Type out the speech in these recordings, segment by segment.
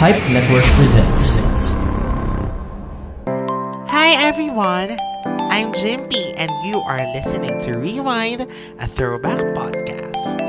Hype Network presents. Hi everyone, I'm Jimpy and you are listening to Rewind, a throwback podcast.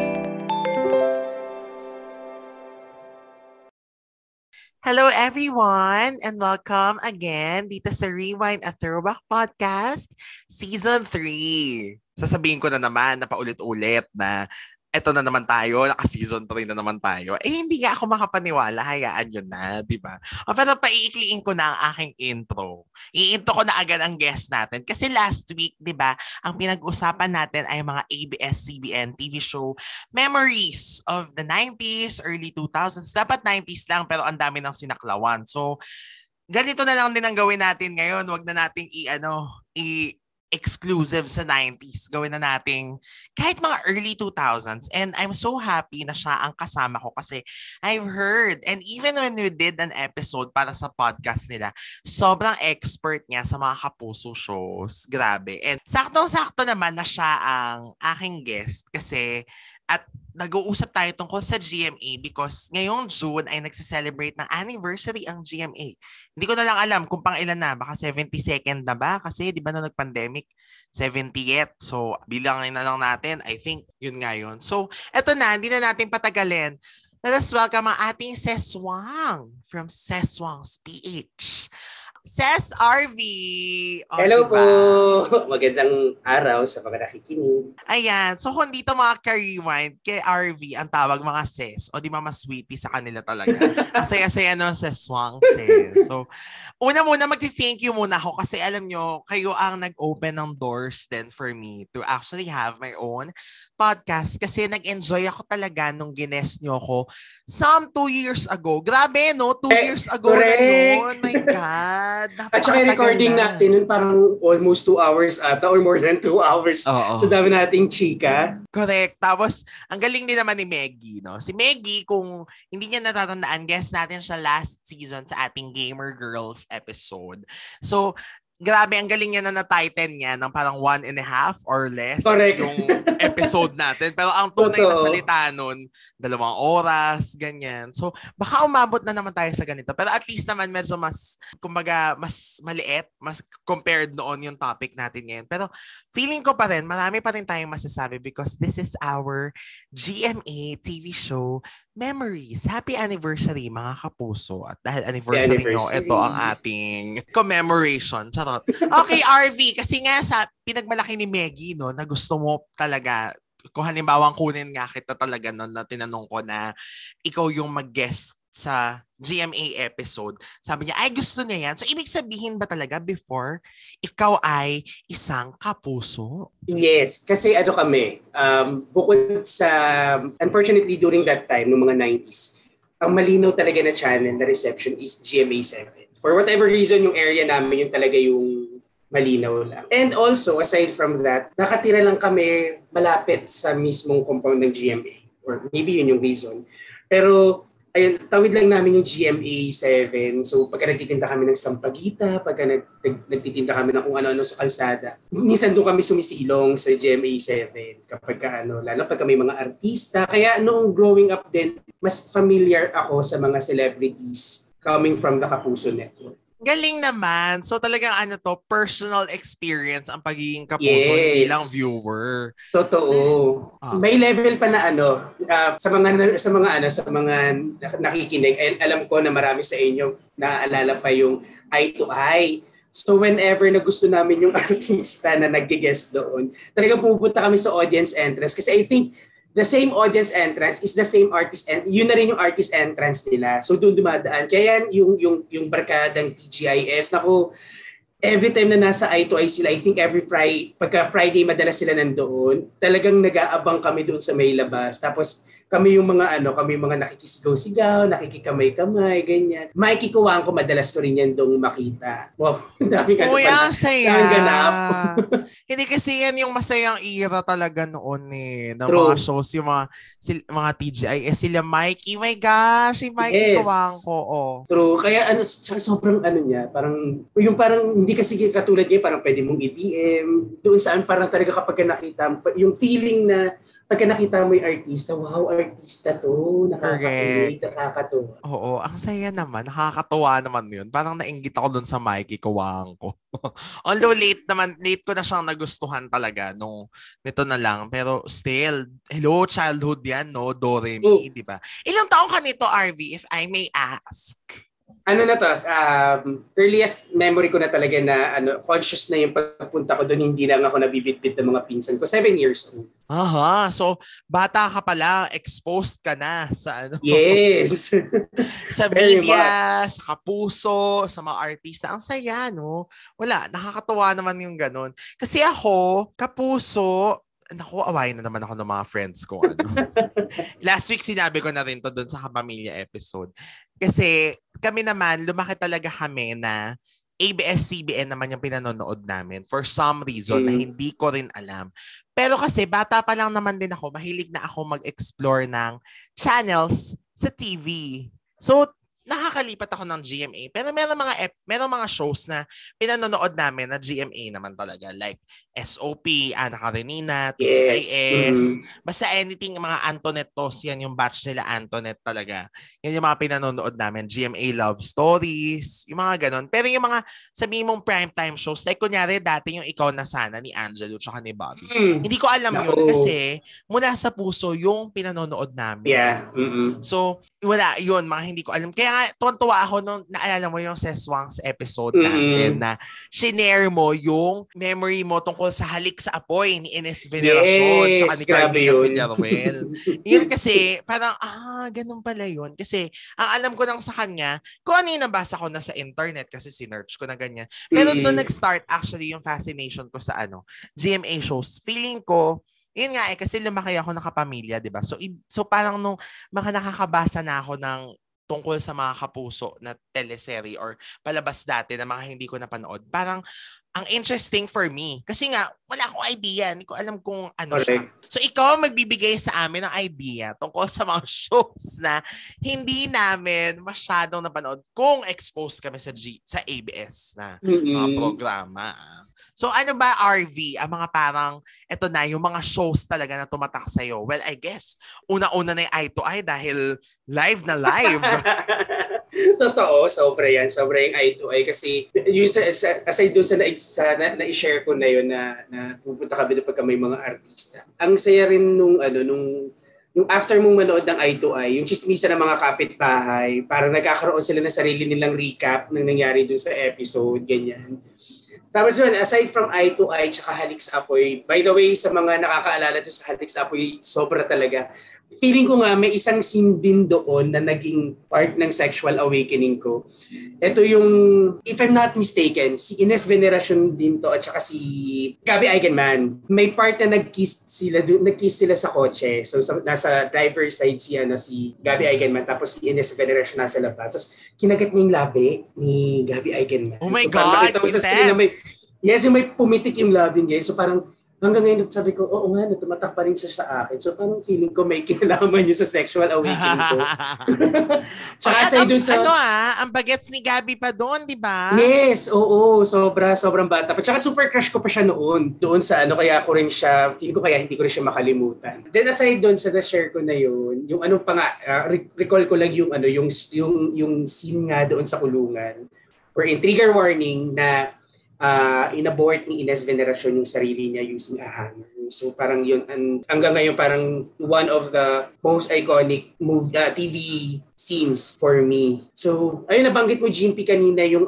Hello everyone and welcome again dito sa Rewind, a throwback podcast, Season 3. Sasabihin ko na naman na paulit-ulit na eto na naman tayo, naka-season 3 na naman tayo. Hindi nga ako makapaniwala, hayaan yun na, di ba? Pero paiikliin ko na ang aking intro. I-intro ko na agad ang guest natin. Kasi last week, di ba, ang pinag-usapan natin ay mga ABS-CBN TV show memories of the 90s, early 2000s. Dapat 90s lang, pero ang dami ng sinaklawan. So, ganito na lang din ang gawin natin ngayon. Huwag na nating exclusive sa 90s. Gawin na nating kahit mga early 2000s. And I'm so happy na siya ang kasama ko kasi I've heard, and even when we did an episode para sa podcast nila, sobrang expert niya sa mga kapuso shows. Grabe. And saktong-sakto naman na siya ang aking guest kasi at nag-uusap tayo tungkol sa GMA because ngayong June ay nagse-celebrate ng anniversary ang GMA. Hindi ko na lang alam kung pang ilan na, baka 72nd na ba? Kasi di ba na nag-pandemic, 70th. So, bilangin na lang natin. I think yun nga yun. So, eto na, hindi na natin patagalin. Let us welcome ang ating Seswang from Seswang's PH. Ses RV. Hello diba? po! Magandang araw sa mga nakikinig. Ayan. So, kung dito mga ka-rewind, kay RV, ang tawag mga Ses. O di ba mas sweetie sa kanila talaga. Ang saya-saya ng Seswang Ses. So, una muna mag-thank you muna ako kasi alam nyo, kayo ang nag-open ng doors then for me to actually have my own podcast kasi nag-enjoy ako talaga nung gines nyo ko some 2 years ago. Grabe, no? 2 years ago correct. na yun. My God. At saka recording natin nun parang almost 2 hours ata or more than 2 hours. Oo. So dami nating chika. Correct. Tapos, ang galing din naman ni Meggie, no? Si Meggie, kung hindi niya natatandaan, guest natin siya last season sa ating Gamer Girls episode. So, grabe, ang galing niya na na-tighten niya ng parang 1.5 or less Correct. yung episode natin. Pero ang tunay na salita nun, 2 oras, ganyan. So, baka umabot na naman tayo sa ganito. Pero at least naman medyo mas, kumbaga, mas maliit, mas compared noon yung topic natin ngayon. Pero feeling ko pa rin, marami pa rin tayong masasabi because this is our GMA TV show memories. Happy anniversary, mga kapuso. At dahil anniversary nyo, ito ang ating commemoration. Charot. Okay, RV, kasi nga sa pinagmalaki ni Meggie, no, na gusto mo talaga, kung halimbawa kunin nga kita talaga no, na tinanong ko na ikaw yung mag-guest sa GMA episode. Sabi niya, ay gusto niya yan. So, ibig sabihin ba talaga before, ikaw ay isang kapuso? Yes, kasi ano kami, bukod sa, unfortunately during that time, noong mga 90s, ang malinaw talaga na channel, na reception is GMA7. For whatever reason, yung area namin, yung talaga yung malinaw lang. And also, aside from that, nakatira lang kami malapit sa mismong compound ng GMA. Or maybe yun yung reason. Pero, ayun, tawid lang namin yung GMA7. So, pagka nagtitinda kami ng sampagita, pagka nagtitinda kami ng kung ano-ano sa kalsada, minsan doon kami sumisilong sa GMA7 kapag lalo pagka may mga artista. Kaya noong growing up din, mas familiar ako sa mga celebrities coming from the Kapuso Network. Galing naman. So talagang personal experience ang pagiging kapuso, hindi lang viewer. Totoo. May level pa na sa mga nakikinig. Alam ko na marami sa inyo naaalala pa yung eye to eye. So whenever na gusto namin yung artista na nag-guest doon, talagang pupunta kami sa audience entrance kasi I think the same audience entrance is the same artist and yun na rin yung artist entrance nila. So doon dumadaan. Kaya yung barkadang TGIS, naku, every time na nasa eye to eye sila, I think pagka Friday madalas sila nandoon, talagang nag-aabang kami doon sa may labas. Tapos kami yung mga nakikisigaw-sigaw, nakikikamay-kamay, ganyan. Makikikuhaan ko, madalas ko rin yan doon makita. Wow, daming saya. Hindi kasi yan yung masayang era talaga noon ng mga shows, yung mga TGIS, sila Mikey. My gosh, si Mikey kuhaan ko. True. Kaya sobrang niya, parang hindi kasi katulad niya, parang pwede mong i-DM. Doon saan parang talaga kapag nakita, yung feeling na pagka nakita mo yung artista, wow, artista to, nakakakilig, nakakatuwa. Oo, ang saya naman, nakakatuwa naman yun. Parang nainggit ako dun sa Mikey Kawang ko. Although late ko na siyang nagustuhan talaga nito na lang. Pero still, hello, childhood yan, no? Doremi, di ba? Ilang taong ka nito, RV, if I may ask? Ano na to, earliest memory ko na talaga na conscious na yung pagpunta ko doon, hindi lang ako nabibitbit ng mga pinsan ko. 7 years old. Aha, so bata ka pala, exposed ka na sa Yes. sa media, sa kapuso, sa mga artista. Ang saya, no? Wala, nakakatuwa naman yung ganun. Kasi ako, kapuso, naku, awayin na naman ako ng mga friends ko. Last week sinabi ko na rin to doon sa Kapamilya episode. Kasi kami naman, lumaki talaga kami na ABS-CBN naman yung pinanonood namin for some reason na hindi ko rin alam. Pero kasi bata pa lang naman din ako, mahilig na ako mag-explore ng channels sa TV. So, nakakalipat ako ng GMA. Pero meron mga shows na pinanonood namin na GMA naman talaga. Like SOP, Ana Karenina, TGIS. Basta anything, mga Antoinette Tos, yan yung batch nila Antoinette talaga. Yan yung mga pinanonood namin. GMA Love Stories, yung mga ganon. Pero yung mga sabihin mong primetime shows, like kunyari dati yung Ikaw na Sana ni Angelo tsaka ni Bobby. Hindi ko alam yun kasi mula sa puso yung pinanonood namin. Yeah. So, wala yun, mga hindi ko alam. Kaya tuwan-tuwa ako nung naalala mo yung Seswang's episode natin na shinare mo yung memory mo tungkol sa Halik sa Apoy ni Ines Veneracion tsaka ni Carmina Villarreal. Yun kasi, parang, ganun pala yun. Kasi, ang alam ko lang sa kanya, kung ano yung nabasa ko na sa internet kasi sinearch ko na ganyan. Pero doon nag-start actually yung fascination ko sa GMA shows. Feeling ko, yun nga kasi lumaki ako ng Kapamilya, di ba? So parang nung nakakabasa na ako ng tungkol sa mga kapuso na teleserye or palabas dati na mga hindi ko napanood, parang ang interesting for me. Kasi nga, wala akong idea. Hindi ko alam kung ano siya. So ikaw magbibigay sa amin ng idea tungkol sa mga shows na hindi namin masyadong napanood kung exposed kami sa ABS na mga programa. So ano ba, RV, ang mga parang, eto na, yung mga shows talaga na tumatak sa'yo? Well, I guess, una-una na yung Eye to Eye dahil live na live. Totoo, sobra yan. Sobra yung Eye to Eye kasi yung aside doon sa na-share ko na yun na pupunta kami doon pagka may mga artista. Ang saya rin nung after mong manood ng Eye to Eye, yung chismisa ng mga kapitbahay, parang nagkakaroon sila ng sarili nilang recap ng nangyari doon sa episode, ganyan. Tapos yun, aside from Eye to Eye tsaka Halik sa Apoy, by the way, sa mga nakakaalala doon sa Halik sa Apoy, sobra talaga. Feeling ko nga may isang scene din doon na naging part ng sexual awakening ko. Ito yung, if I'm not mistaken, si Ines Veneracion din to at saka si Gabby Eigenman. May part na nag-kiss sila sa kotse. So nasa driver's side si Gabby Eigenman tapos si Ines Veneracion nasa labas. Tapos kinagat niya yung labi ni Gabby Eigenman. Oh my God! Yes, yung may pumitik yung labi niya. So parang hanggang ngayon sabi ko, oo nga, tumatak pa rin siya sa akin. So parang feeling ko may kinalaman niya sa sexual awakening ko. Tsaka ang bagets ni Gabby pa doon, di ba? Yes, oo. Sobrang bata. Tsaka super crush ko pa siya noon. Doon sa kaya ko rin siya, feeling ko kaya hindi ko rin siya makalimutan. Then aside doon sa na-share ko na yun, yung recall ko lang yung scene nga doon sa kulungan. Or in trigger warning na inabort ni Ines Veneracion yung sarili niya using a hammer. So parang yun, hanggang ngayon parang one of the most iconic TV scenes for me. So ayun, nabanggit mo GMP kanina yung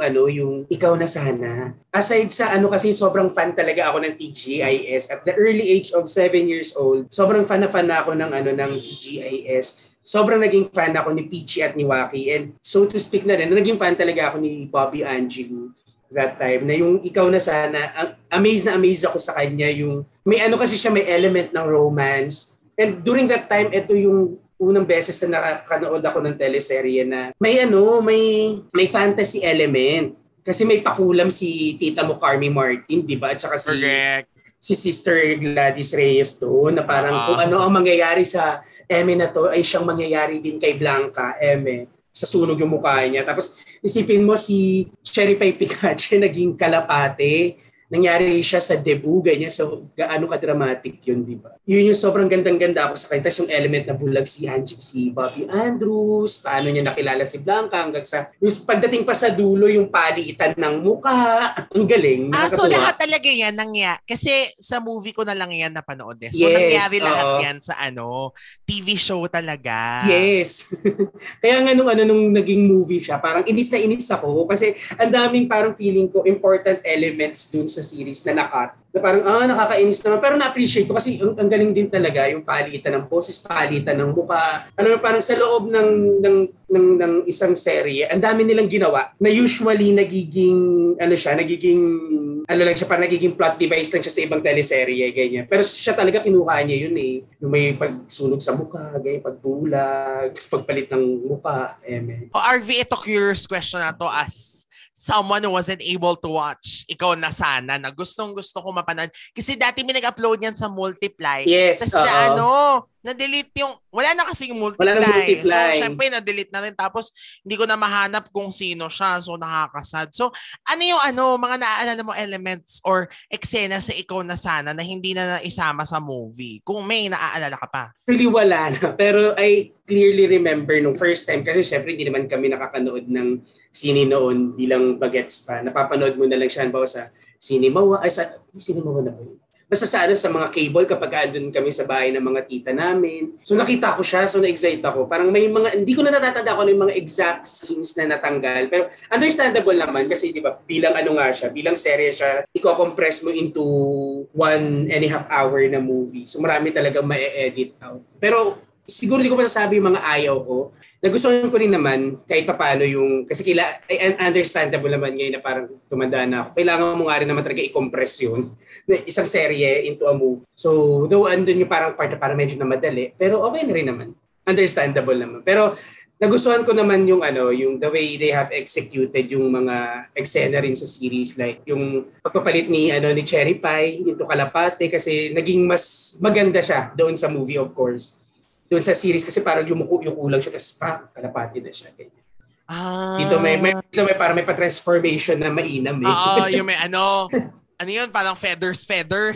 Ikaw na Sana. Aside sa kasi sobrang fan talaga ako ng TGIS. At the early age of 7 years old, sobrang fan na ako ng TGIS. Sobrang naging fan ako ni Peachy at ni Waki. And so to speak na rin, naging fan talaga ako ni Bobby Angelou that time. Na yung Ikaw na Sana, amazed ako sa kanya. Yung, may kasi siya, may element ng romance. And during that time, ito yung unang beses na nakakanood ako ng teleserye na may fantasy element. Kasi may pakulam si tita mo Carmi Martin, di ba? At saka si Sister Gladys Reyes to, na parang kung ano ang mangyayari sa Eme na to, ay siyang mangyayari din kay Blanca Eme. Sa sunog yung mukha niya. Tapos isipin mo si Cherry Pie Picache naging kalapate nangyari siya sa debut, ganyan. So, gaano ka-dramatic yun, di ba? Yun yung sobrang gandang-ganda ako sa kanya. Tapos yung element na bulag si Bobby Andrews, paano niya nakilala si Blanca, hanggang sa, yung pagdating pa sa dulo, yung palitan ng muka. Ang galing, nakakatuwa. So lahat talaga yan kasi sa movie ko na lang yan napanood eh. So Yes, nangyari lahat yan sa TV show talaga. Yes. Kaya nga nung naging movie siya, parang inis na inis ako kasi ang daming parang feeling ko important elements dun sa series na nakat. Na parang nakakainis naman. Pero na-appreciate ko kasi ang galing din talaga yung palitan ng boses, palitan ng mukha. Parang sa loob ng isang serye, ang dami nilang ginawa na usually nagiging nagiging plot device lang siya sa ibang teleserye, ganyan. Pero siya talaga kinuha niya yun eh. Yung may pagsunog sa mukha, ganyan, pagbulag, pagpalit ng mukha. RV, ito curious question na to as someone who wasn't able to watch Ikaw na Sana na gustong-gusto ko mapanood. Kasi dati may nag-upload yan sa Multiply. Yes. Tapos na-delete yung, wala na kasing Multiply. So, syempre, na-delete na rin. Tapos, hindi ko na mahanap kung sino siya. So, nakakasad. So, ano yung mga naaalala mo elements or eksena sa Ikaw na Sana na hindi na naisama sa movie? Kung may naaalala ka pa. Really wala na. Pero I clearly remember nung first time, kasi syempre hindi naman kami nakakanood ng sine noon bilang bagets pa. Napapanood mo na lang siya sa Cinemark, Cinemark na ba yun? Basta sa mga cable kapag andun kami sa bahay ng mga tita namin. So nakita ko siya, so na-excite ako. Parang may hindi ko na natatanda ko yung mga exact scenes na natanggal. Pero understandable naman kasi di ba bilang bilang serye siya, i-compress mo into 1.5 hour na movie. So marami talaga ma-edit out. Pero siguro di ko masasabi yung mga ayaw ko. Nagustuhan ko rin naman kahit paano kasi understandable naman ngayon na parang tumanda na ako. Kailangan mo nga rin naman talaga i-compress yun na isang serye into a movie. So though andun yung parang part na parang medyo na madali, pero okay na rin naman. Understandable naman. Pero nagustuhan ko naman yung yung the way they have executed yung mga eksena rin sa series, like yung pagpapalit ni Cherry Pie into Kalapate kasi naging mas maganda siya doon sa movie, of course. Doon sa series kasi parang yuko lang siya tapos kalapati na siya. Dito may parang may pa-transformation na mainam eh. Yung may ano yun, parang feathers,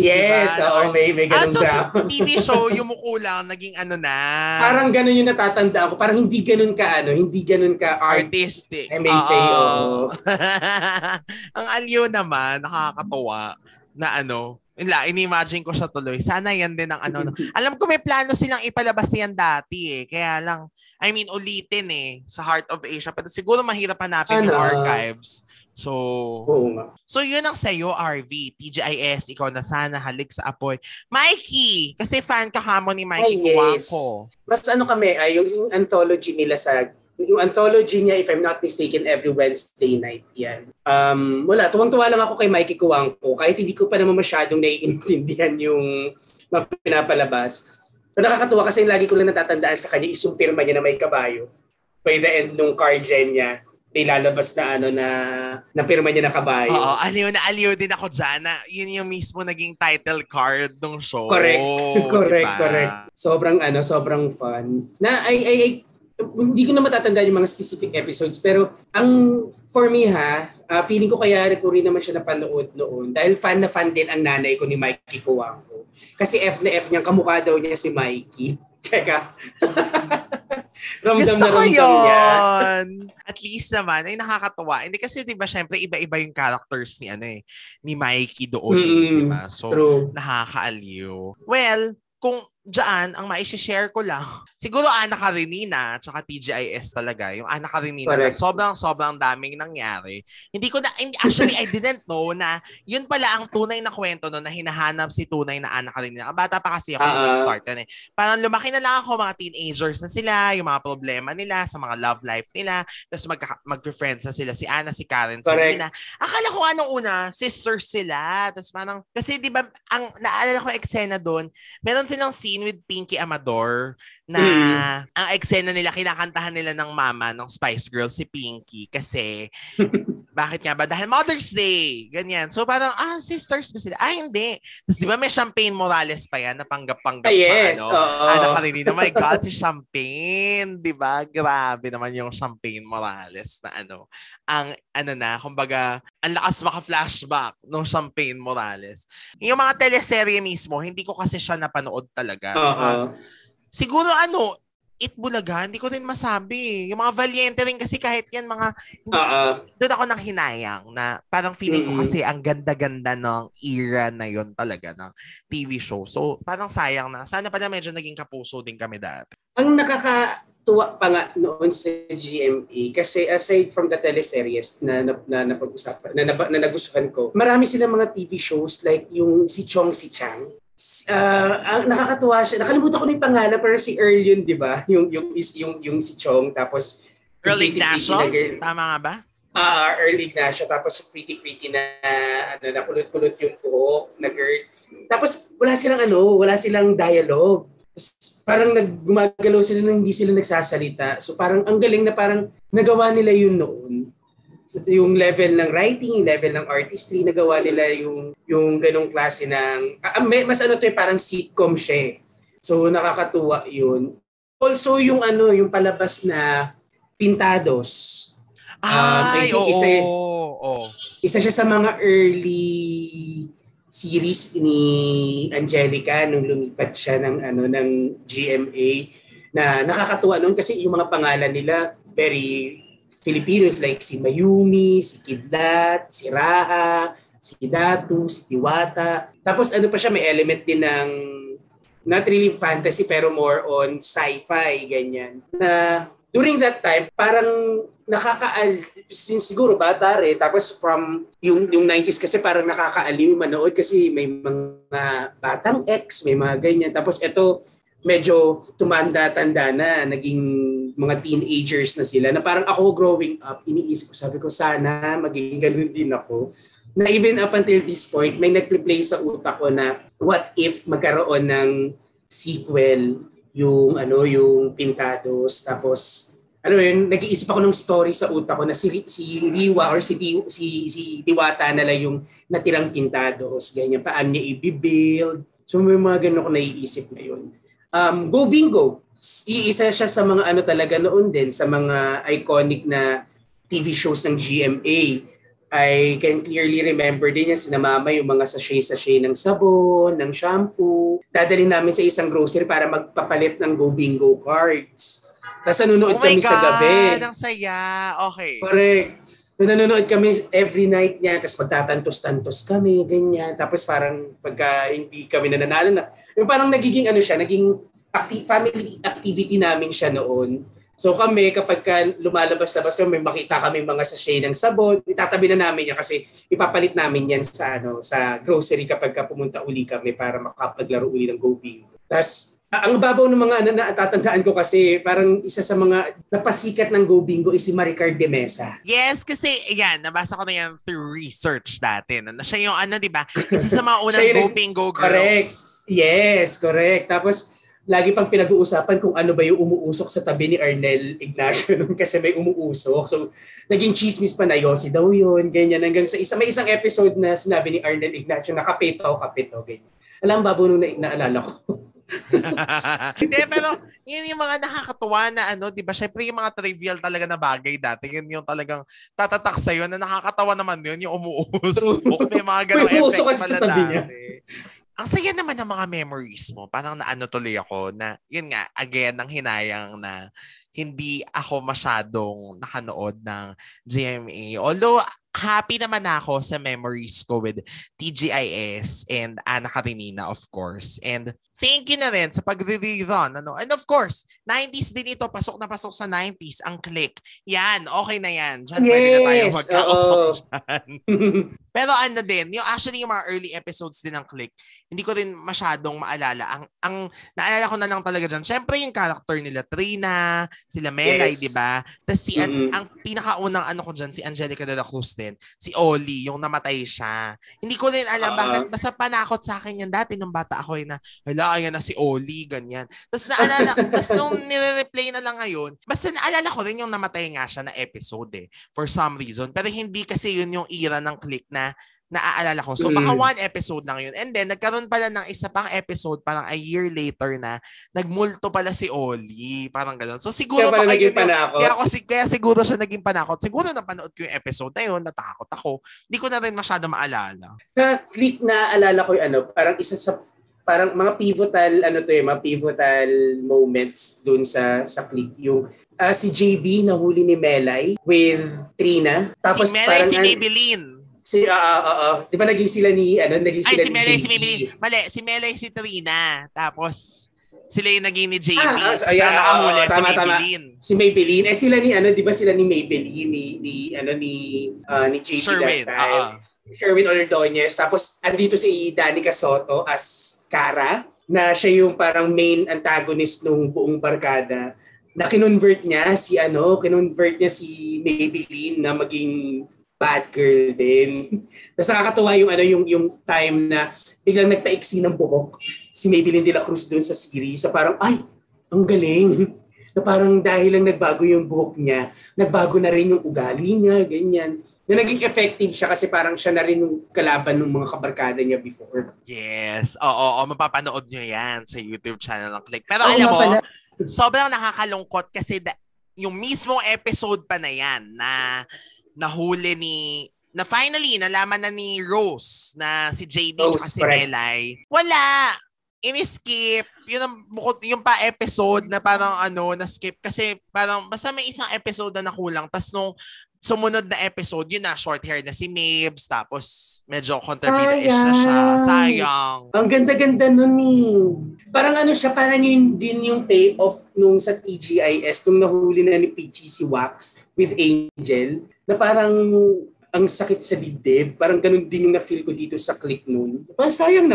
yes, diba? May ganun so sa TV show, yung muko lang, naging na. Parang ganun yung natatandaan ko. Parang hindi ganun ka artistic. I may say, Ang aliw naman, nakakatuwa na ini-imagine ko siya tuloy. Sana yan din ang Alam ko may plano silang ipalabas yan dati eh. Kaya lang, ulitin sa Heart of Asia. Pero siguro mahirap hanapin yung archives. So, so yun ang sa'yo, RV. TGIS, Ikaw na Sana, Halik sa Apoy. Mikey! Kasi fan ka mo ni Mikey Kuwangko. Mas kami, yung anthology nila yung anthology niya, if I'm not mistaken, every Wednesday night yan. Tuwang-tuwa lang ako kay Mikey Kuwangko kahit hindi ko pa naman masyadong naiintindihan yung mga pinapalabas. Pero nakakatuwa kasi lagi ko lang natatandaan sa kanya is yung pirma niya na may kabayo. By the end nung card gen niya, may lalabas na pirma niya na kabayo. Oo, aliw din ako dyan na yun yung mismo naging title card ng show. Correct. Sobrang fun. Na hindi ko na matatandaan yung mga specific episodes pero for me feeling ko kaya ko rin naman siya napanood noon dahil fan din ang nanay ko ni Mikey Kuwangko. Kasi F na F niyang kamukha daw niya si Mikey. Tsaka ramdam Gusto ko niya. At least naman ay nakakatuwa. Hindi kasi 'di ba syempre iba-iba yung characters ni Mikey doon, 'di ba? So true. Nakakaaliw. Well, kung dyan, ang ma-share ko lang, siguro Ana Karenina tsaka TGIS talaga. Yung Ana Karenina na sobrang daming nangyari. Actually, I didn't know na yun pala ang tunay na kwento no, na hinahanap si tunay na Ana Karenina. Bata pa kasi ako nung nag-start yan eh. Parang lumaki na lang ako, mga teenagers na sila, yung mga problema nila sa mga love life nila, tapos mag-friends na sila, si Ana, si Karen, si Nina. Akala ko anong una, sisters sila. Tapos parang, kasi di ba, ang naalala ko eksena doon, meron silang scene with Pinky Amador na ang eksena nila, kinakantahan nila ng mama ng Spice Girls si Pinky kasi Bakit nga ba? Dahil Mother's Day. Ganyan. So parang, sisters ba sila? Hindi. Tapos di ba may Champagne Morales pa yan, napanggap-panggap Yes, sa anak ka rin. My God, si Champagne. Di ba? Grabe naman yung Champagne Morales na kumbaga, ang lakas maka-flashback ng Champagne Morales. Yung mga teleserye mismo, hindi ko kasi siya napanood talaga. Tsaka, siguro Itbulaga, hindi ko rin masabi. Yung mga Valiente rin kasi kahit yan doon ako nang hinayang na parang feeling ko kasi ang ganda-ganda ng era na yon talaga ng TV show. So parang sayang na. Sana pala medyo naging kapuso din kami dati. Ang nakakatuwa pa nga noon sa GMA kasi aside from the teleseries na napag-usapan, na nagustuhan ko, marami silang mga TV shows like yung si Chong Si Chang. Nakakatuwa siya. Nakalimutan ko na yung pangalan pero si Earl yun, di ba? Yung si Chong tapos Earl Ignacio? Tama nga ba? Earl Ignacio tapos pretty na kulot-kulot yung buhok na girl. Tapos wala silang dialogue. Parang gumagalaw sila nang hindi sila nagsasalita. So parang ang galing na parang nagawa nila yun noon. So, yung level ng writing, yung level ng artistry, nagawa nila yung ganong klase ng mas parang sitcom siya. So nakakatuwa yun. Also yung palabas na Pintados. Isa siya sa mga early series ni Angelica nung lumipat siya ng GMA na nakakatuwa noon kasi yung mga pangalan nila very Filipinos like si Mayumi, si Kidlat, si Raha, si Datu, si Diwata. Tapos pa siya, may element din ng not really fantasy pero more on sci-fi, ganyan. Na during that time, parang since siguro bata rin, tapos from yung 90s kasi parang nakakaaliw manood kasi may mga batang ex, may mga ganyan. Tapos ito, medyo tumanda-tanda na, naging mga teenagers na sila, na parang ako growing up, iniisip ko, sabi ko, sana maging ganun din ako. Na even up until this point, may nag-play sa utak ko na what if magkaroon ng sequel yung Pintados, tapos nag-iisip ako ng story sa utak ko na si Riwa or si Diwata na lang yung natirang Pintados, ganyan, paano niya i-build. So may mga ganun ako naiisip ngayon. Go Bingo, isa siya sa mga talaga noon din, sa mga iconic na TV shows ng GMA. I can clearly remember din yan, sinamama yung mga sachet ng sabon, ng shampoo. Dadalhin namin sa isang grocery para magpapalit ng Go Bingo cards. Tapos nanonood kami sa gabi. Ang saya. Okay. Correct. Nanonood kami every night niya, tapos magtatantos-tantos kami, ganyan. Tapos parang pagka hindi kami nananalo na, yung parang naging family activity namin siya noon. So kami, kapag lumalabas-labas kami, makita kami mga sachet ng sabon, itatabi na namin yan kasi ipapalit namin yan sa grocery kapag pumunta uli kami para makapaglaro uli ng Go Bingo. Tapos, ang babaw ng mga natatandaan ko kasi parang isa sa mga napasikat ng Go Bingo is si Maricar de Mesa. Yes, kasi yan, nabasa ko na yan through research dati. Na siya yung di ba? Isa sa mga unang Go Bingo girls. Correct. Yes, correct. Tapos, lagi pang pinag-uusapan kung ano ba yung umuusok sa tabi ni Arnel Ignacio nun kasi may umuusok. So, naging chismis pa na Yossi daw yun, ganyan. Hanggang sa may isang episode na sinabi ni Arnel Ignacio na kapito, ganyan. Alam ba nung naalala ko? Hindi, pero yun yung mga nakakatuwa na di ba? Syempre yung mga trivial talaga na bagay dati, yun yung talagang tatatak sa'yo na nakakatawa naman yun, yung umuusok. May mga ganong effect pala dati. Ang saya naman ng mga memories mo. Parang tuloy ako na, yun nga, again, ang hinayang na hindi ako masyadong nakanood ng GMA. Although, happy naman ako sa memories ko with TGIS and Ana Karenina, of course. And thank you na rin sa pag-rerun. And of course, 90s din ito. Pasok na pasok sa 90s. Ang Click. Yan, okay na yan. Diyan pwede na tayo magkausap dyan. Pero din, yung mga early episodes din ng Click, hindi ko rin masyadong maalala. Ang naalala ko na lang talaga dyan, syempre yung character nila, Trina, sila Melay, di ba? Tapos ang pinakaunang ko dyan, si Angelica de la Cruz din, si Oli, yung namatay siya. Hindi ko rin alam bakit, basta panakot sa akin yan dati nung bata ako na, hala, ayan na si Oli, ganyan. Tapos naalala, tapos nung nire-replay na lang ngayon, basta naalala ko rin yung namatay nga siya na episode for some reason. Pero hindi kasi yun yung era ng Click na naaalala ko. So baka one episode lang yun. And then nagkaroon pala ng isa pang episode parang a year later na nagmulto pala si Oli. Parang gano'n. So siguro baka yun kaya siguro siya naging panakot. Siguro napanood ko yung episode na yun, natakot ako. Hindi ko na rin masyado maalala. Sa Click na alala ko yung parang isa sa parang mga pivotal mga pivotal moments dun sa Click yung si JB nahuli ni Melay with Trina. Tapos si Melay si Maybelline. Di ba naging sila ni si Melay si Maybelline. Mali, si Melay si Trina. Tapos sila yung naging ni JB. Saan nakahuli si Maybelline. Si Maybelline. Sila ni di ba sila ni Maybelline ni JB Sherwin. that time. Sherwin Ordonez. Tapos andito si Danica Soto as Cara na siya yung parang main antagonist nung buong barkada. Na kinonvert niya si Maybelline na maging bad girl din. Tapos nakakatuwa yung time na biglang nagpaiksi ng buhok si Maybelline de la Cruz doon sa series. So parang, ay, ang galing. Na parang dahil lang nagbago yung buhok niya, nagbago na rin yung ugali niya, ganyan. Na naging effective siya kasi parang siya na rin yung kalaban ng mga kabarkada niya before. Yes. Oo, mapapanood nyo yan sa YouTube channel ng Click. Pero alam mo, sobrang nakakalungkot kasi yung mismong episode pa na yan na nahuli na finally nalaman na ni Rose na si JB at si Melay. Wala. In-skip. Yung pa episode na parang na-skip kasi parang basta may isang episode na nakulang. Tas nung sumunod na episode, yun na, short hair na si Mabes, tapos medyo kontrabida-ish na siya. Sayang. Ang ganda-ganda nun Parang siya, parang yun din yung payoff nung sa TGIS, nung nahuli na ni PG si Wax with Angel, na parang ang sakit sa dibdib. Parang ganun din yung na-feel ko dito sa Click noon. Sayang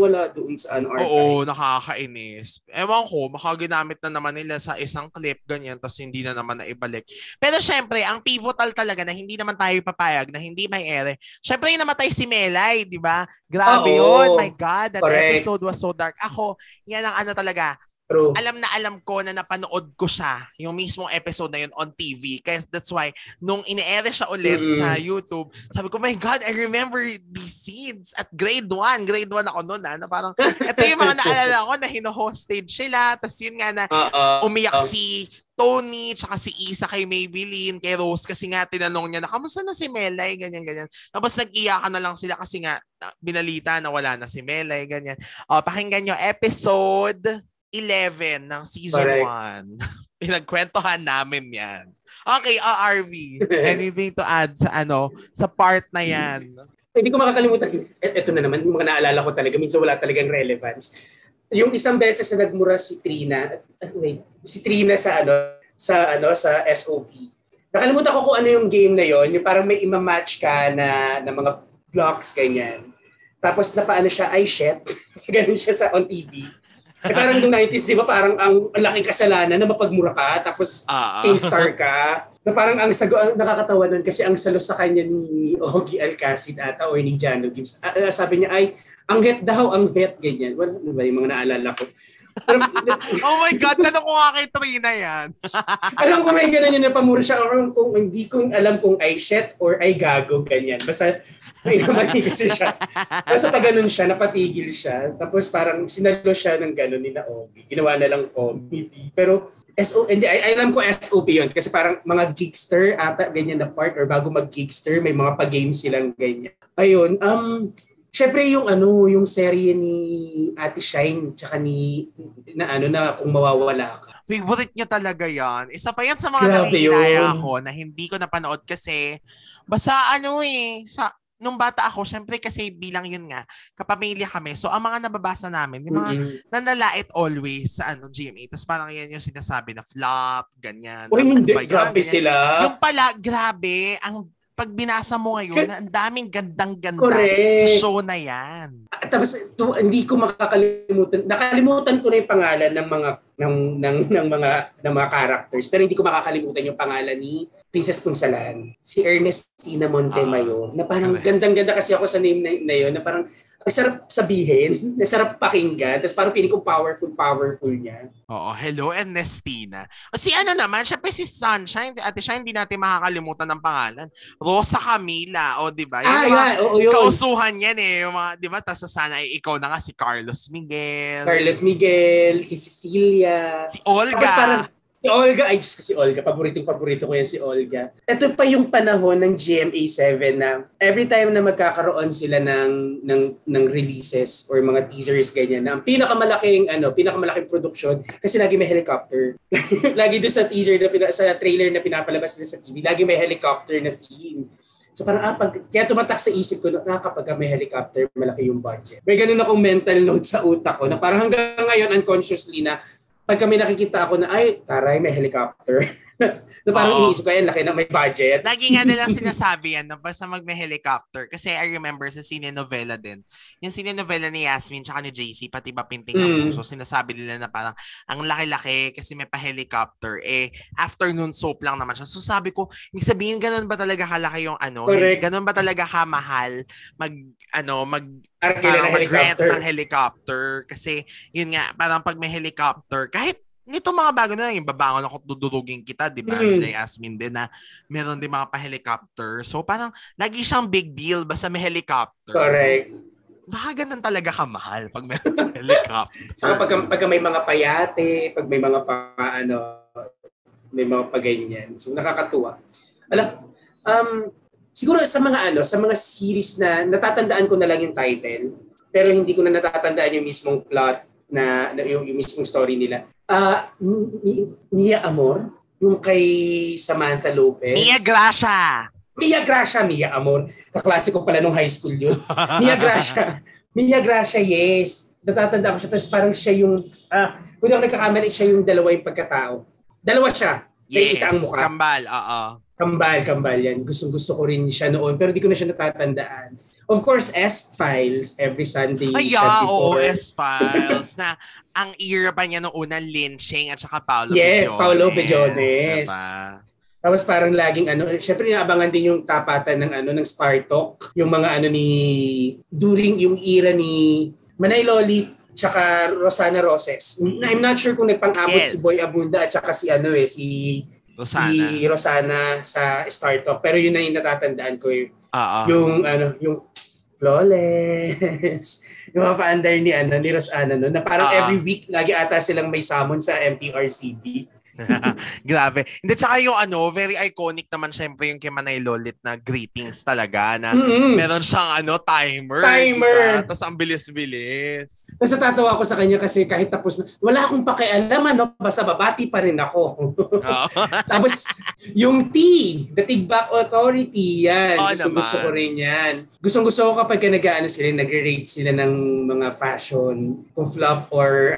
wala doon sa archive. Oo, nakakainis. Ewan ko, makaginamit na naman nila sa isang clip, ganyan, tapos hindi na naman naibalik. Pero syempre, ang pivotal talaga na hindi naman tayo papayag, na hindi may ere. Syempre, yung namatay si Melay, di ba? Grabe yun. My God, that episode was so dark. Ako, yan ang talaga. True. Alam ko na napanood ko siya, yung mismong episode na yun on TV. Kaya that's why, nung ine-air siya ulit sa YouTube, sabi ko, my God, I remember these scenes at grade 1. Grade 1 ako noon, na parang, ito yung mga naalala ko na hino-hostage sila. Tapos yun nga na umiyak si Tony, tsaka si Isa kay Maybelline, kay Rose, kasi nga tinanong niya na, kamusta na si Melay? Ganyan. Tapos nag-iyakan na lang sila kasi nga, binalita na wala na si Melay, ganyan. Pakinggan nyo, episode 11 ng season 1. Pinagkwentuhan namin yan. Okay, RV. Anything to add sa part na yan? Hindi ko makakalimutan. Ito na naman, yung mga naalala ko talaga. Minsan wala talagang relevance. Yung isang beses na nagmura si Trina sa SOP. Nakalimutan ko kung ano yung game na yon. Yung parang may ima-match ka na mga blocks, ganyan. Tapos napaano siya, ay shit. Ganun siya on TV. Parang noong 90s, di ba, parang ang laking kasalanan na mapagmura ka, tapos star ka. Na parang ang nakakatawa nun kasi ang salo sa kanya ni Ogie Alcacid ata o ni Jano Gibbs. Sabi niya ay, ang het, ganyan. Ano ba yung mga naalala ko? Oh my God, tanong ko nga kay Trina yan. Alam ko may gano'n yun, napamura siya. Hindi ko alam kung ay shit or ay gago, ganyan. Basta may namali kasi siya. Basta pag ganun siya, napatigil siya. Tapos parang sinalo siya ng gano'n nila Ogie. Ginawa na lang comedy. Pero alam ko SOP yun kasi parang mga Geekster ata ganyan na part or bago mag-Geekster, may mga pa-games silang ganyan. Ayun, syempre yung serye ni Ate Shine tsaka na kung mawawala ka. Favorite niya talaga yan. Isa pa yan sa mga nakikilaya ko na hindi ko napanood kasi basta nung bata ako, syempre kasi bilang yun nga, kapamilya kami. So, ang mga nababasa namin, yung mga nanlalait always sa GMA. Tapos parang yan yung sinasabi na flop, ganyan. Hindi, grabe ganyan. Sila. Yung pala, grabe, pag binasa mo ngayon, ang daming gandang-ganda sa show na yan. Tapos hindi ko makakalimutan. Nakalimutan ko na yung pangalan ng mga ng mga characters. Pero hindi ko makakalimutan yung pangalan ni Princess Punsalan, si Ernestina Montemayor, na parang gandang-ganda kasi ako sa name na yun, na parang ang sarap sabihin, nasarap pakinggan, tapos parang piling ko powerful niya. Oo, hello Ernestina. O si ano naman, syempre si Sunshine, si Ate Shine, hindi natin makakalimutan ng pangalan. Rosa Camila, o di ba? Yun. Kausuhan yan eh, yung mga, di ba? Tapos sana ay ikaw na nga si Carlos Miguel, si Cecilia, si Olga. Tapos parang si Olga, ay Diyos ko si Olga, paborito ko yan si Olga. Ito pa yung panahon ng GMA7 na every time na magkakaroon sila ng releases or mga teasers ganyan, na ang pinakamalaking production kasi lagi may helicopter. Lagi doon sa teaser sa trailer na pinapalabas nila sa TV, lagi may helicopter na scene. So parang kaya tumatak sa isip ko na kapag may helicopter, malaki yung budget. May ganun akong mental note sa utak ko na parang hanggang ngayon unconsciously na pag kami nakikita ako na, ay, taray, may helicopter. na parang iniisip ko, ay, laki na may budget. Lagi nga nilang sinasabi yan, basta may helicopter. Kasi I remember sa cinenovela din. Yung cinenovela ni Yasmin tsaka ni JC, pati ba Pinting ang Puso, sinasabi nila na parang, ang laki-laki kasi may pa-helicopter. Afternoon soap lang naman siya. So sabi ko, ibig sabihin, ganun ba talaga kalaki yung ganun ba talaga kamahal mag-rent ng helicopter? Kasi, yun nga, parang pag may helicopter, kahit nito mga bago na lang, yung babangon ako dudurugin kita, di ba? Nila Yasmin din na meron din mga pa-helicopter. So parang lagi siyang big deal basta may helicopter. Correct. So, baka ganun talaga kamahal pag may helicopter. Saka pag may mga payate, pag may mga may mga paganyan. So nakakatuwa. Siguro sa mga series na natatandaan ko na lang yung title, pero hindi ko na natatandaan yung mismong plot na yung mismong story nila. Mia Amor, yung kay Samantha Lopez. Mia Gracia, Mia Amor. Kaklase ko pala nung high school yun. Mia Gracia, yes. Natatandaan ko siya. Tapos parang siya yung, kung di ako nagkakamali, siya yung dalawa yung pagkatao. Dalawa siya. Yes, isa ang mukha. Kambal, yan. Gusto ko rin siya noon, pero di ko na siya natatandaan. Of course, S-Files every Sunday. S-Files na ang era pa niya nung unang Lynching at saka Paolo Bidiones. Yes, Paolo Bidiones. Diba? Tapos parang laging syempre naabangan din yung tapatan ng Star Talk, yung mga during yung era ni Manay Lolit tsaka Rosana Roses. I'm not sure kung nagpang-abot si Boy Abunda at tsaka si Rosana sa Star Talk, pero yun na yung natatandaan ko yung Flawless. Yung mga pa-under ni Rosana na parang every week lagi ata silang may summon sa MTRCB. Grabe. Hindi, tsaka yung very iconic naman syempre yung kay Manay Lolit na greetings talaga na meron siyang timer. Diba? Tapos ang bilis-bilis. Tapos natatawa ako sa kanya kasi kahit tapos na, wala akong pakialam, basta babati pa rin ako. Tapos yung the Tigback Authority, yan. Gusto ko rin yan. Gustong-gusto ko kapag nag-rate sila ng mga fashion, kung flop or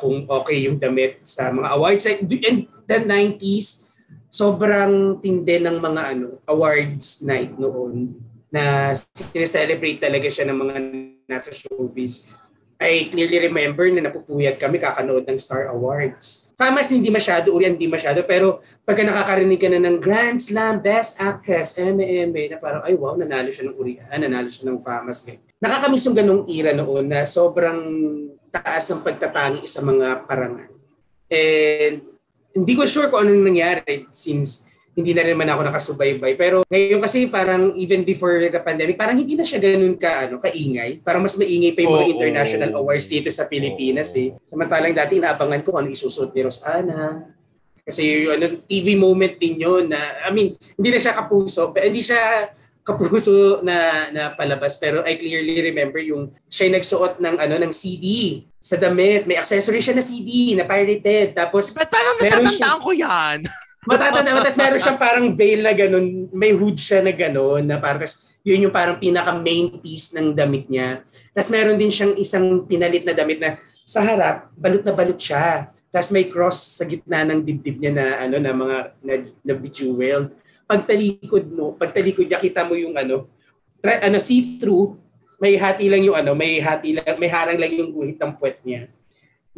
kung okay yung damit sa mga awards. In the 90s, sobrang tindi ng mga awards night noon na sineselebrate talaga siya ng mga nasa showbiz. I clearly remember na napupuyat kami kakanood ng Star Awards. Famas hindi masyado, pero pagka nakakarinig ka na ng Grand Slam, Best Actress, na parang, ay wow, nanalo siya ng Urian, nanalo siya ng Famas. Nakakamiss yung ganung era noon na sobrang taas ng pagtatangi sa mga parangal. And hindi ko sure kung anong nangyari since hindi na rin man ako nakasubaybay. Pero ngayon kasi parang even before the pandemic, parang hindi na siya ganun kaingay. Parang mas maingay pa yung mga international awards dito sa Pilipinas Samantalang dati inaabangan ko ano isusuot ni Rosana. Kasi yung TV moment din yun na, hindi na siya kapuso. Hindi siya kapuso na palabas, pero I clearly remember yung siya nagsuot ng CD sa damit, may accessory siya na CD na pirated, tapos but parang natatandaan ko yan. Matatandaan, tapos meron siyang parang veil na ganun, may hood siya na ganun, na parang yun yung parang pinaka main piece ng damit niya. Tapos meron din siyang isang pinalit na damit na sa harap, balot na balot siya. Tapos may cross sa gitna ng dibdib niya na mga na bejeweled. Pagtalikod niya, kita mo yung see-through, may harang lang yung guhit ng puwet niya.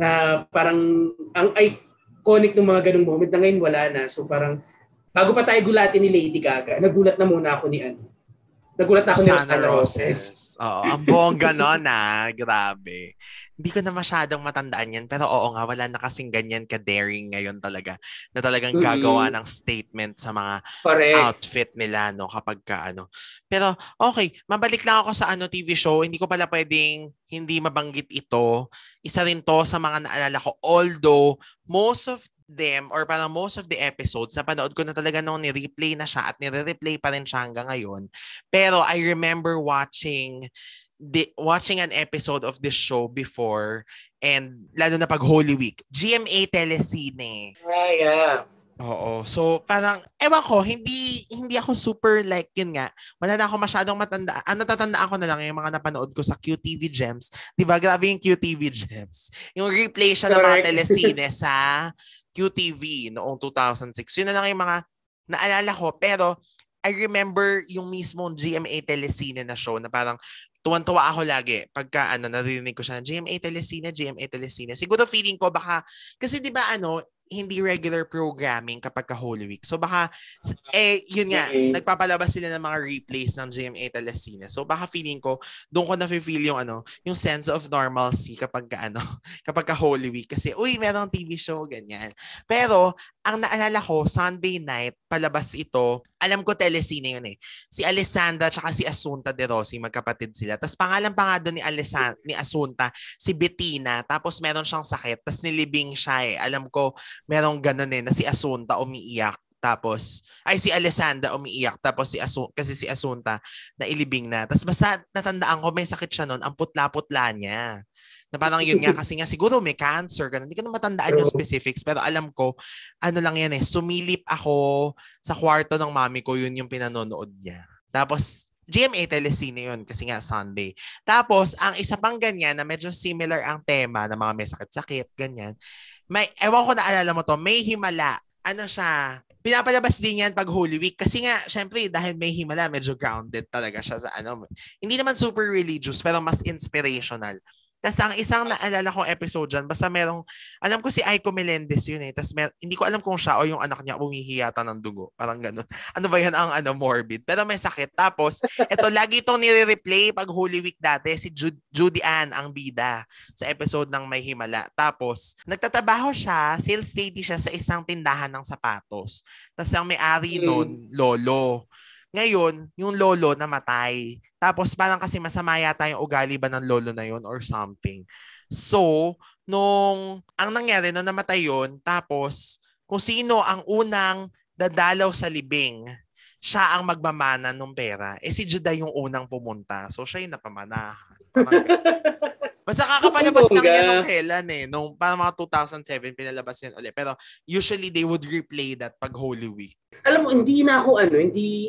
na parang ang iconic ng mga ganung moment na ngayon wala na. So parang bago pa tayo gulatin ni Lady Gaga, nagulat na muna ako ni Rosana Roses. Oo, ang bongga nun grabe. Hindi ko na masyadong matandaan yan, pero oo nga, wala na kasing ganyan ka-daring ngayon talaga, na talagang gagawa ng statement sa mga outfit nila, no, kapag ka, Pero, okay, mabalik lang ako sa TV show, hindi ko pala pwedeng hindi mabanggit ito. Isa rin to sa mga naalala ko, although, most of the episodes, napanood ko na talaga nung ni-replay na siya at nire-replay pa rin siya hanggang ngayon. Pero I remember watching an episode of this show before, and lalo na pag Holy Week. GMA Telesine. Yeah. Oo. So, parang, ewan ko, hindi ako super like, yun nga, wala na ako masyadong matanda. Natatandaan ko na lang yung mga napanood ko sa QTV Gems. Diba? Grabe yung QTV Gems. Yung replay siya ng mga telesine sa QTV noong 2006. Yun na lang yung mga naalala ko. Pero, I remember yung mismong GMA Telesine na show na parang tuwan-tuwa ako lagi pagka narinig ko siya na GMA Telesine. Siguro feeling ko baka, kasi di ba hindi regular programming kapag ka Holy Week. So baka, yun nga, nagpapalabas sila ng mga replays ng GMA Telesine. So baka feeling ko, doon ko na-feel yung sense of normalcy kapag ka Holy Week. Kasi, merong TV show, ganyan. Pero, ang naalala ko, Sunday night, palabas ito, alam ko Telesine yun Si Alessandra tsaka si Asunta De Rossi, magkapatid sila. Tapos pangalan pa nga doon ni Asunta, si Bettina. Tapos meron siyang sakit. Tapos nilibing siya Alam ko, merong ganun na si Asunta umiiyak. Tapos, si Alessandra umiiyak. Tapos kasi si Asunta nailibing na. Tapos basta natandaan ko, may sakit siya noon. Ang putla-putla niya. Na parang yun nga, kasi nga siguro may cancer, ganun. Hindi ko na matandaan yung specifics, pero alam ko, lang yan sumilip ako sa kwarto ng mami ko, yun yung pinanonood niya. Tapos, GMA Telesine yun, kasi nga Sunday. Tapos, ang isa pang ganyan, na medyo similar ang tema, na mga may sakit-sakit, ganyan. Ewan ko na alala mo to, May Himala. Siya, pinapalabas din yan pag Holy Week. Kasi nga, syempre, dahil May Himala, medyo grounded talaga siya sa hindi naman super religious, pero mas inspirational. Tapos ang isang naalala kong episode dyan, basta alam ko si Aiko Melendez yun Tapos hindi ko alam kung siya o yung anak niya umihiyata ng dugo. Parang ganun. Ano ba yan ang morbid? Pero may sakit. Tapos, lagi itong nire-replay pag Holy Week dati, si Judy Ann ang bida sa episode ng May Himala. Tapos, nagtatrabaho siya, sales lady siya sa isang tindahan ng sapatos. Tapos ang may-ari nun, lolo. Ngayon, yung lolo namatay. Tapos parang kasi masama yata yung ugali ba ng lolo na yun or something. So, ang nangyari nung namatay yun, tapos kung sino ang unang dadalaw sa libing, siya ang magmamana ng pera. Si Juday yung unang pumunta. So, siya yung napamanahan. Basta kakapalabas lang yan nung kailan nung parang mga 2007 pinalabas yan ulit. Pero usually they would replay that pag Holy Week. Alam mo, hindi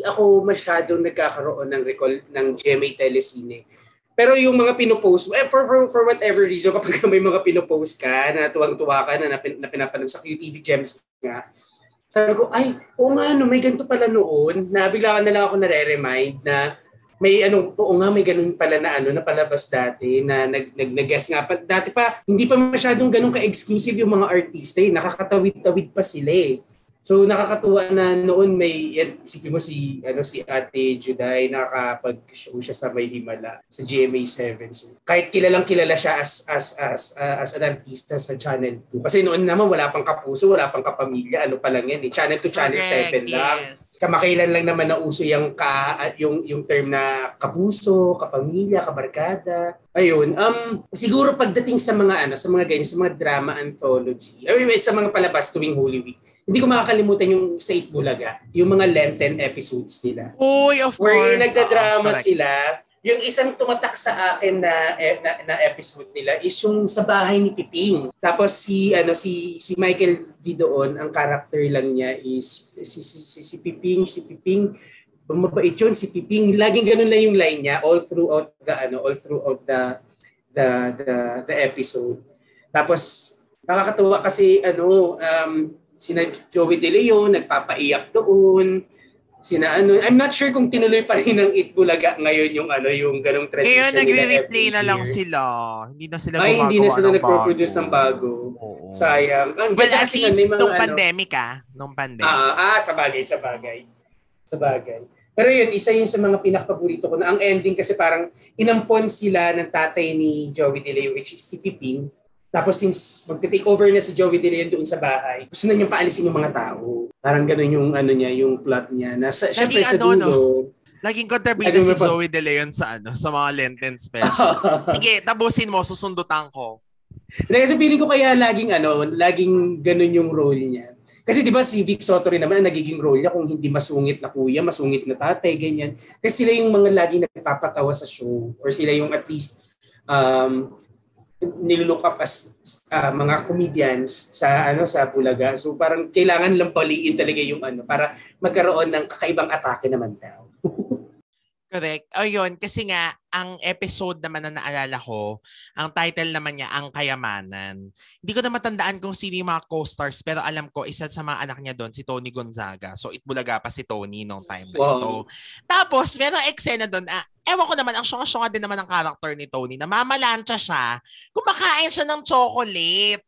ako masyadong nagkakaroon ng recall ng GMA Telesine. Pero yung mga pinopost, for whatever reason, kapag may mga pinopost ka, na tuwang-tuwa ka na pinapanood sa QTV Gems nga, sabi ko, may ganito pala noon, na bigla ka na lang ako nare-remind na may may ganun pala na palabas dati na nag-guess nga pa. Dati pa, hindi pa masyadong ganun ka-exclusive yung mga artista nakakatawid-tawid pa sila So nakakatuwa na noon isipin mo si Ate Juday nakakapag-show siya sa May Himala sa GMA7. So kahit kilalang-kilala siya as an artista sa Channel 2. Kasi noon naman wala pang Kapuso, wala pang Kapamilya, pa lang yan Channel 2, Channel 7 lang. Kamakailan lang naman nauso yung term na Kapuso, Kapamilya, Kabarkada. Ayun, siguro pagdating sa mga ganyan, sa mga drama anthology, sa mga palabas tuwing Holy Week, hindi ko makakalimutan yung sa Itbulaga, yung mga Lenten episodes nila. Of course. Where nagdadrama sila. Yung isang tumatak sa akin na episode nila is yung sa bahay ni Piping. Tapos si Michael V doon, ang character lang niya is si Piping, mabait yun si Piping. Laging ganun lang yung line niya all throughout the episode. Tapos nakakatuwa kasi sina Joey De Leon nagpapaiyak doon. I'm not sure kung tinuloy pa rin ng Eat Bulaga ngayon yung ganong tradition nila nagre-replay na lang sila. Hindi na sila gumagawa hindi na sila nagpo-produce ng bago. Oo. Sayang. Well, at least nung pandemic Nung pandemic. Sa bagay. Pero yun, isa yun sa mga pinakapaborito ko na ang ending kasi parang inampon sila ng tatay ni Joey De Leon, which is si Piping. Tapos since magte-take over na si Joey De Leon doon sa bahay, gusto na niyang paalisin yung mga tao. Parang gano'n yung yung plot niya. Syempre sa dulo. Laging kontrabida si Joey De Leon sa mga Lenten special. Sige, tapusin mo, susundutan ko. Kasi feeling ko kaya laging gano'n yung role niya. Kasi di ba si Vic Soto rin naman ang nagiging role niya kung hindi masungit na kuya, masungit na tatay, ganyan. Kasi sila yung mga laging nagpapatawa sa show or sila yung at least nilook up as mga comedians sa Bulaga. So parang kailangan lang paliin talaga yung para magkaroon ng kakaibang atake naman daw. Correct. Yun, kasi nga, ang episode naman na naalala ko, ang title naman niya, Ang Kayamanan. Hindi ko na matandaan kung sino yung mga co-stars, pero alam ko, isa sa mga anak niya doon, si Tony Gonzaga. So, Itbulaga pa si Tony nung time na ito. Tapos, merong eksena doon, ewan ko naman, ang syonga-syonga din naman ang character ni Tony, na mamalansya siya, kumakain siya ng chocolate.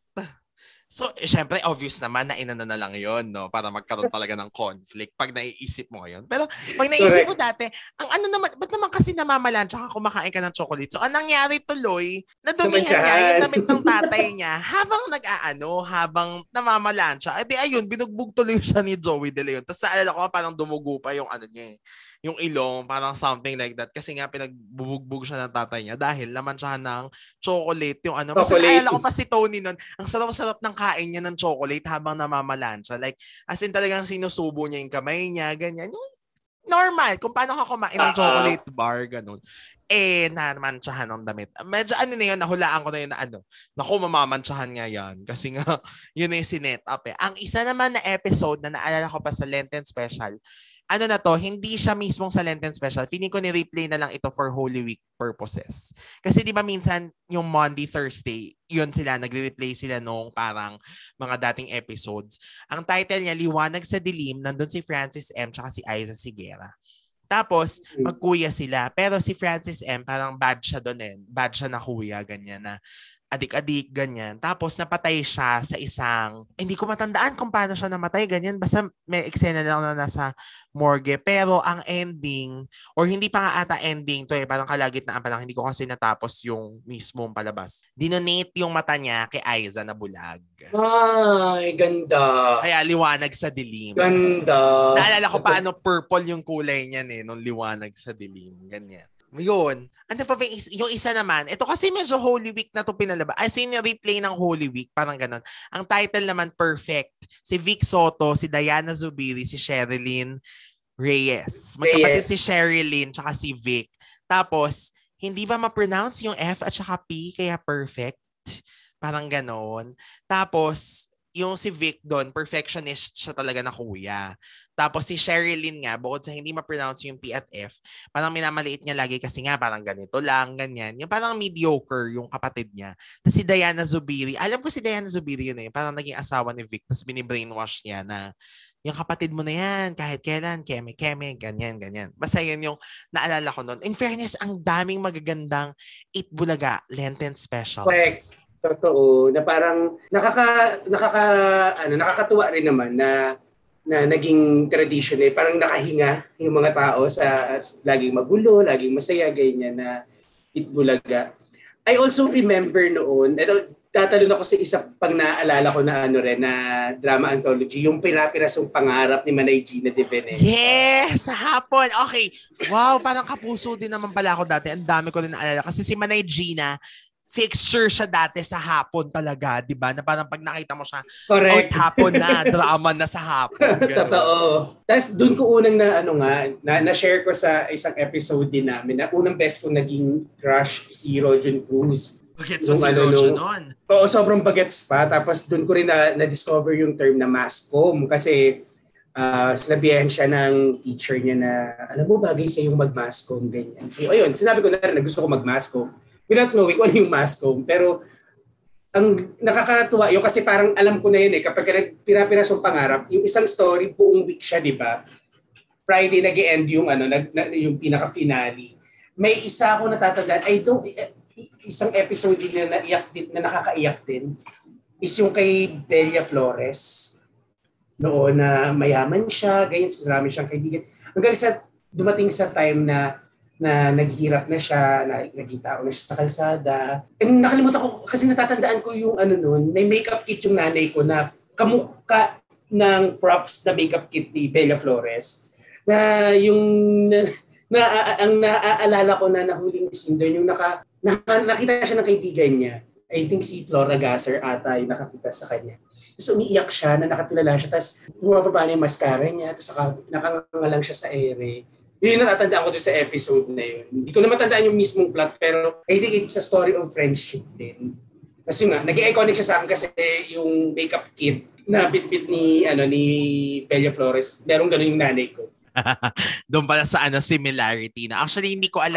So, syempre, obvious naman na inano na lang yun, no? Para magkaroon talaga ng conflict pag naiisip mo ngayon. Pero pag naiisip mo dati, ba't naman kasi namamalansya ka kumakain ka ng chocolate? So, ang nangyari tuloy, nadumihan niya yung damit ng tatay niya habang habang namamalansya. Ayun, binugbog tuloy siya ni Joey De Leon. Tapos naalala ko parang dumugo pa yung niya yung ilong, parang something like that. Kasi nga, pinagbubugbog siya ng tatay niya dahil naman siya ng chocolate. Yung Kasi naalala ko pa si Tony nun, ang sarap-sarap ng kain niya ng chocolate habang namamalansya. Like, as in talagang sinusubo niya yung kamay niya, ganyan. Yung normal, kung paano ka kumain ng chocolate bar, ganun. Namantsahan ng damit. Medyo na yun, nahulaan ko na yun na naku, mamamantsahan nga yan. Kasi nga, yun na yung sinet up . Ang isa naman na episode na naalala ko pa sa Lenten Special, hindi siya mismong sa Lenten Special. Feeling ko ni-replay na lang ito for Holy Week purposes. Kasi di ba minsan yung Monday, Thursday, yun sila, nagre-replay sila nung parang mga dating episodes. Ang title niya, Liwanag sa Dilim, nandun si Francis M. tsaka si Aiza Sigera. Tapos, magkuya sila. Pero si Francis M, parang bad siya doon . Bad siya na kuya, ganyan na adik-adik, ganyan. Tapos napatay siya sa isang, hindi ko matandaan kung paano siya namatay, ganyan. Basta may eksena lang na nasa morgue. Pero ang ending, or hindi pa nga ata ending to parang kalagitnaan pa lang, hindi ko kasi natapos yung mismong palabas. Dinonate yung mata niya kay Aiza na bulag. Ay, ganda. Kaya liwanag sa dilim. Ganda. Naalala ko paano purple yung kulay niya nung liwanag sa dilim. Ganyan. Yun. Ano pa ba yung isa naman? Ito kasi medyo Holy Week na ito pinalabas. As in, replay ng Holy Week. Parang ganun. Ang title naman, Perfect. Si Vic Soto, si Diana Zubiri, si Sherilyn Reyes. Magkapatid si Sherilyn tsaka si Vic. Tapos, hindi ba ma-pronounce yung F at saka P kaya perfect? Parang ganon. Tapos, yung si Vic doon, perfectionist siya talaga na kuya. Tapos si Sherilyn nga, bukod sa hindi ma-pronounce yung P at F, parang minamaliit niya lagi kasi nga parang ganito lang, ganyan. Yung parang mediocre yung kapatid niya. Tapos si Diana Zubiri, alam ko si Diana Zubiri yun parang naging asawa ni Vic, tapos binibrainwash niya na yung kapatid mo na yan, kahit kailan, keme, ganyan. Basta yun yung naalala ko noon. In fairness, ang daming magagandang Itbulaga Lenten specials. Correct. Totoo, na parang nakakatuwa rin naman na naging tradition parang nakahinga yung mga tao sa laging magulo, laging masaya, ganyan na Itbulaga. I also remember noon, tatalon ako sa isa pang naalala ko na na drama anthology, yung Pira-Pirasong Pangarap ni Manay Gina de Veneza. Yes! Sa hapon! Okay. Wow, parang kapuso din naman pala ako dati. Ang dami ko din naalala. Kasi si Manay Gina, fixture siya dati sa hapon talaga, di ba? Na parang pag nakita mo siya, correct, hapon na, drama na sa hapon. Totoo. Tapos doon ko unang na-share ko sa isang episode din namin na unang best ko naging crush si Rojon Cruz. Bagets pa si Rojon nun? Oo, sobrang bagets pa. Tapos doon ko rin na-discover yung term na mascom kasi sinabihan siya ng teacher niya na, alam mo, bagay sa yung mag-mascom, ganyan. So ayun, sinabi ko na rin na gusto ko mag-mascom. Without knowing kung ano yung mascom. Pero ang nakakatuwa yun kasi parang alam ko na yun kapag Pira-Pirasong Pangarap, yung isang story, buong week siya, di ba? Friday nag-end yung yung pinaka-finale. May isa ako natatandaan, isang episode din na naiyak din, na nakakaiyak din is yung kay Delia Flores. Noon na mayaman siya, ganyan, marami siyang kaibigan. Hanggang sa dumating sa time na naghirap na siya, naging tao na siya sa kalsada. And nakalimutan ko, kasi natatandaan ko yung noon, may makeup kit yung nanay ko na kamukha ng props na makeup kit ni Bella Flores. Na ang naaalala ko na nahuling scene doon, yung nakita siya ng kaibigan niya. I think si Flora Gasser ata yung nakakita sa kanya. Tapos umiiyak siya na nakatulala siya. Tapos bumababa na yung mascara niya. Tapos nakangalang siya sa ere. Yun yung natatandaan ko doon sa episode na yun. Hindi ko na matandaan yung mismong plot, pero I think it's a story of friendship din. Tapos yun nga, naging iconic siya sa akin kasi yung makeup kit na bit-bit ni Bella Flores. Merong ganun yung nanay ko. Doon pala sa similarity na. Actually, hindi ko alam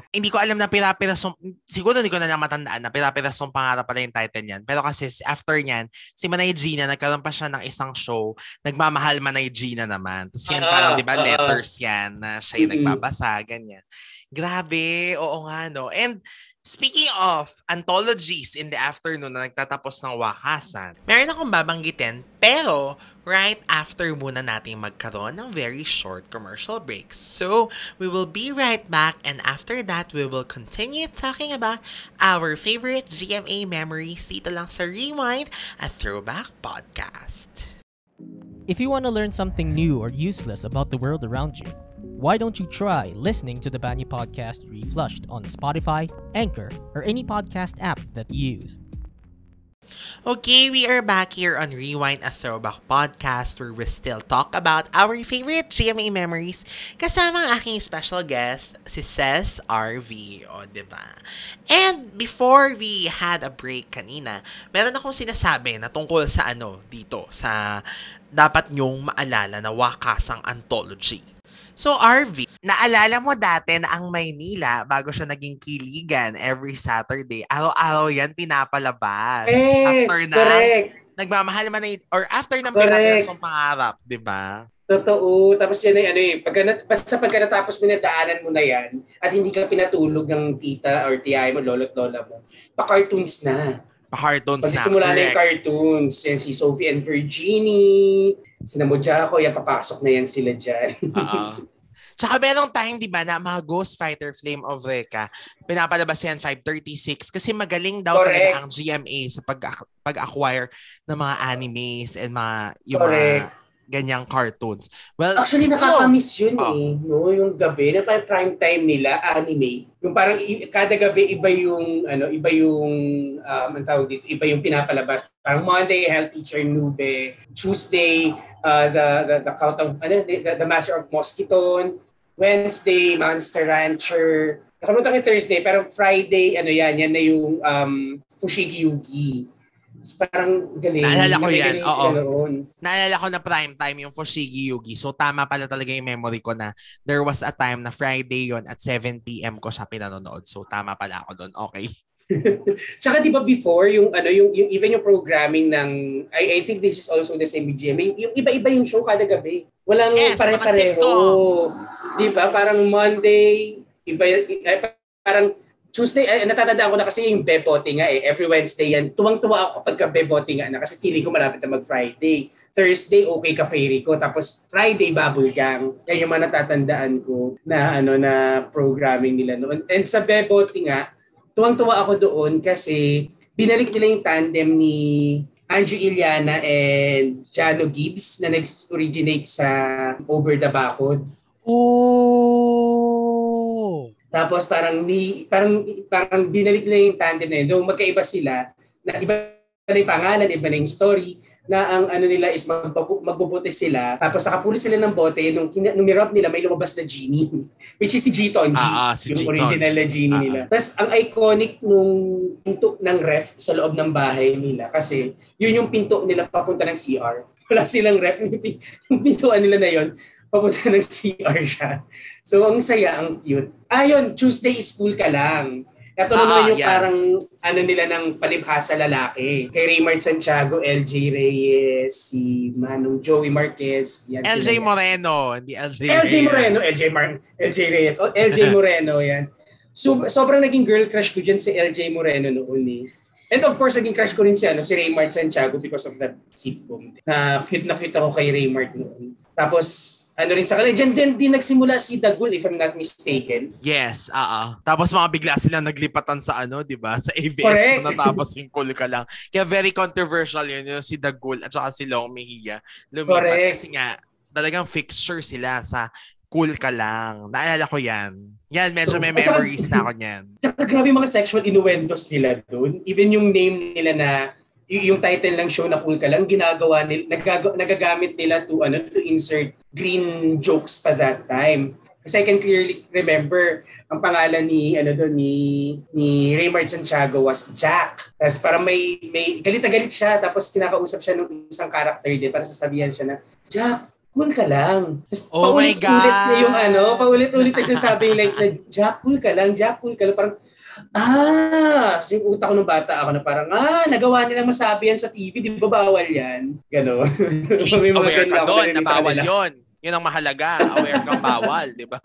hindi ko alam na Pira-Pirasong, siguro hindi ko na matandaan na Pira-Pirasong Pangarap pala yung title niyan. Pero kasi after niyan, si Manay Gina, nagkaroon pa siya ng isang show, Nagmamahal Manay Gina naman. Tapos yan parang, di ba, letters yan na siya yung nagbabasa, ganyan. Grabe, oo nga, no? And speaking of anthologies in the afternoon na nagtatapos ng wakasan, meron akong babanggitin, pero right after muna natin magkaroon ng very short commercial breaks. So, we will be right back, and after that, we will continue talking about our favorite GMA memories dito lang sa Rewind, a throwback podcast. If you want to learn something new or useless about the world around you, why don't you try listening to the Banyu Podcast Reflushed on Spotify, Anchor, or any podcast app that you use? Okay, we are back here on Rewind, a throwback podcast where we still talk about our favorite GMA memories kasama ang aking special guest, si Ces RV, o diba? And before we had a break kanina, meron akong sinasabi na tungkol sa dito, sa dapat nyong maalala na wakasang anthology. So RV, naalala mo dati na ang Maynila, bago siya naging Kiligan every Saturday, araw-araw yan pinapalabas. After na, correct. Nagmamahal man or after ng Pira-Pirasong Pangarap, di ba? Totoo. Tapos yan ay basta pagka natapos mo na daanan mo na yan at hindi ka pinatulog ng tita or tiyay mo, lolo't lola mo, pa-cartoons na. Pa-cartoons na. Pagsisimula na yung cartoons. Yan si Sophie and Virginie, sina Mojako, yan papasok na yan sila dyan. Tsaka merong time, di ba, na mga Ghost Fighter Flame of Recca, pinapalabas yan 5:36 kasi magaling daw talaga ang GMA sa pag-acquire ng mga animes and yung mga ganyang cartoons. Well, actually, nakakamiss yun no? Yung gabi, na prime time nila, anime. Yung parang kada gabi iba yung ang tawag dito, iba yung pinapalabas. Parang Monday, Health Teacher Nube. Tuesday, the Count of the Master of Mosquiton. Wednesday, Monster Rancher. Nakalimutan ko Thursday, pero Friday, yan na yung Fushigi Yugi. Parang galing. Naalala ko yan. Oo. Naalala ko na prime time yung Fushigi Yugi. So tama pala talaga yung memory ko na there was a time na Friday yon at 7 p.m. ko siya pinanonood. So tama pala ako doon. Okay. Tsaka di ba before yung even yung programming ng I think this is also the same with GMA. Yung iba-iba yung show kada gabi. Walang pare-pareho. Di ba? Parang Monday, parang Tuesday, natatandaan ko na kasi yung Bebote nga every Wednesday yan. Tuwang-tuwa ako kapag Bebote nga na kasi feeling ko malapit na mag-Friday. Thursday, okay ka fairy ko. Tapos Friday, Bubble Gang. Yan yung mga natatandaan ko na na programming nila noon. And sa Bebote nga, tuwang-tuwa ako doon kasi binalik nila yung tandem ni Angie Iliana and Jano Gibbs na nag-originate sa Over the Bacod. Oh! Tapos parang binalik na yung tandem na yun. Doon magkaiba sila, na iba na yung pangalan, iba na yung story, na ang nila is magbubote sila. Tapos nakapulit sila ng bote, nung nirap nila, may lumabas na genie. Which is si G-Ton G. Yung original na genie nila. Tapos ang iconic nung pinto ng ref sa loob ng bahay nila. Kasi yun yung pinto nila papunta ng CR. Wala silang ref. Yung pintuan nila na yun, papunta ng CR siya. So, ang saya, ang cute. Yun, Tuesday is school ka lang. Ito naman yung parang ano nila ng palibhasa lalaki. Kay Raymart Santiago, LJ Reyes, si Manong Joey Marquez. Yan LJ Moreno, hindi LJ Reyes. LJ Moreno, LJ Reyes. O, LJ Moreno, yan. So, sobrang naging girl crush ko dyan si LJ Moreno noon eh. And of course, naging crush ko rin si Raymart Santiago because of that sitcom. Cute na cute ako kay Raymart noon. Tapos, rin sa kanila, dyan din nagsimula si Dagul, if I'm not mistaken. Yes, Tapos mga bigla silang naglipatan sa di ba? Sa ABS. Correct. Natapos yung Cool Ka Lang. Kaya very controversial yun, yung si Dagul at saka si Long Mejia. Lumipat. Correct. Kasi nga, talagang fixture sila sa Cool Ka Lang. Naalala ko yan. Yan, medyo may memories na ako niyan. Grabe mga sexual innuendos nila doon. Even yung name nila na yung title ng show na Cool Ka Lang, ginagawa nila, nagagamit nila to insert green jokes pa that time. Kasi I can clearly remember ang pangalan ni Raymart Santiago was Jack. Tapos parang may galit na galit siya, tapos kinakausap siya ng isang character din para sasabihan siya na, Jack, cool ka lang. Tapos, oh my God! Paulit-ulit na yung paulit-ulit na sinasabi like na, Jack, cool ka lang. Parang, yung utak ko nung bata ako na parang, nagawa nilang masabi yan sa TV, di ba bawal yan? Gano'n. At least aware ka doon na bawal yun. Yun ang mahalaga. Aware kang bawal, di ba?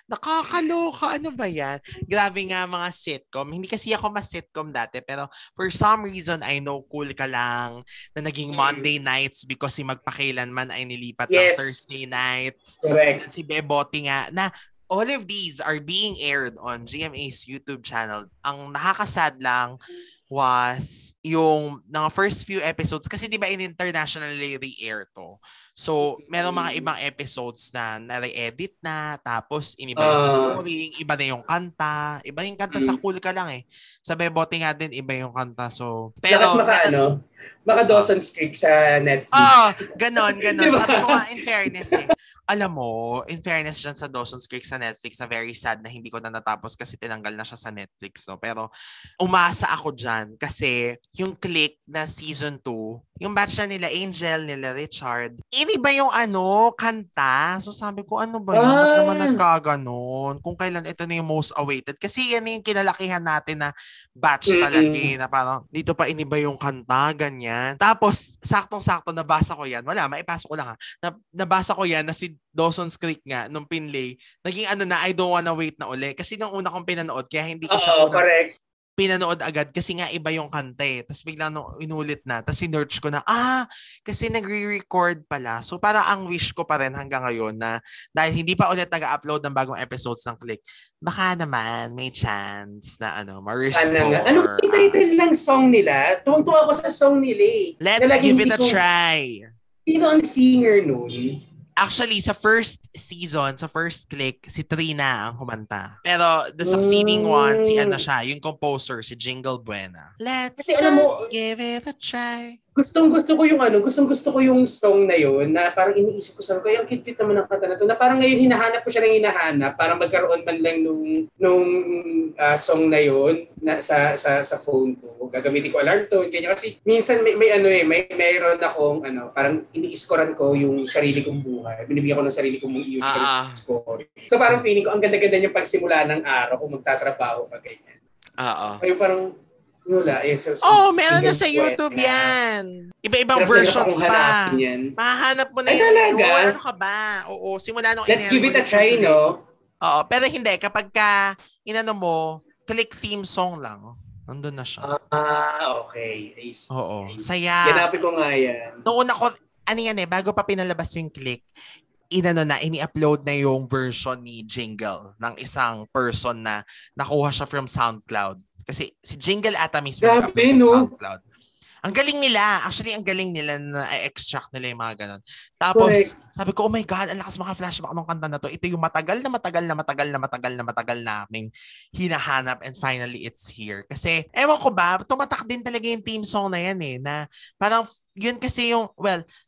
Nakakaloka. Ano ba yan? Grabe nga mga sitcom. Hindi kasi ako mas-sitcom dati, pero for some reason, I know Cool Ka Lang na naging Monday nights because si Magpakailanman ay nilipat ng Thursday nights. Correct. Si Bebote nga, na all of these are being aired on GMA's YouTube channel. Ang nakakasad lang was yung first few episodes kasi di ba internationally re-air to. So, meron mga ibang episodes na na-re-edit na, tapos iniba yung scoring, iba na yung kanta. Iba yung kanta sa Cool Ka Lang eh. Sa Bebote nga din, iba yung kanta. So, pero maka Dawson's Creek sa Netflix. Ganon. Diba? Sabi ko nga, in fairness alam mo, in fairness dyan sa Dawson's Creek sa Netflix, na very sad na hindi ko na natapos kasi tinanggal na siya sa Netflix. No? Pero umasa ako dyan kasi yung Click na season 2, yung batch na nila Angel, nila Richard, ba yung kanta? So sabi ko, ano ba yun? Ba't naman nagkaganon? Kung kailan ito na yung most awaited. Kasi yan yung kinalakihan natin na batch talaga na parang dito pa iniba yung kanta, ganyan. Tapos, saktong-sakto, nabasa ko yan. Wala, maipasok ko lang nabasa ko yan na si Dawson's Creek nga, nung pinlay, naging I don't wanna wait na uli. Kasi nung una kong pinanood, kaya hindi ko siya pinanood agad kasi nga iba yung kanta eh. Tapos bigla nung inulit na, tapos sinearch ko na, kasi nagre-record pala. So para ang wish ko pa rin hanggang ngayon na dahil hindi pa ulit nag-upload ng bagong episodes ng Click, baka naman may chance na ma-restore. Ano yung title ng song nila? Tuwang-tuwa ako sa song nila eh. Let's give it a try. Sino ang singer nun? Actually, sa first season, sa first Click, si Trina ang kumanta. Pero the succeeding one, si siya, yung composer, si Jingle Buena. Let's give it a try. Gustong-gusto ko yung song na yun na parang iniisip ko sa yung cute naman ang kanta na to na parang ngayon hinahanap ko siya ng hinahanap para magkaroon man lang nung song na yun na sa phone ko. Gagamitin ko alarm tone kanya kasi minsan mayroon akong parang iniiskoran ko yung sarili kong buhay. Binibigyan ko ng sarili kong music score. So parang feeling ko ang ganda-ganda niya pagsimula ng araw kung magtatrabaho ka ganyan. Ay parang meron na sa YouTube yan. Iba-ibang versions pa. Mahanap mo na yan. Ano ka ba? Oo, simula nung Let's give it a try, no? Oo, pero hindi. Kapag mo, Click theme song lang. Nandun na siya. Okay. Oo. Saya. Ganapin ko nga yan. Noon ako, bago pa pinalabas yung Click, ini-upload na yung version ni Jingle ng isang person na nakuha siya from SoundCloud. Kasi si Jingle ata mismo nag-upload sa SoundCloud. Ang galing nila. Actually, ang galing nila na i-extract nila yung mga ganun. Tapos, sabi ko, oh my God, ang lakas maka-flashback ng kanta na to. Ito yung matagal na aming hinahanap and finally it's here. Kasi, ewan ko ba, tumatak din talaga yung theme song na yan na parang, yun kasi yung,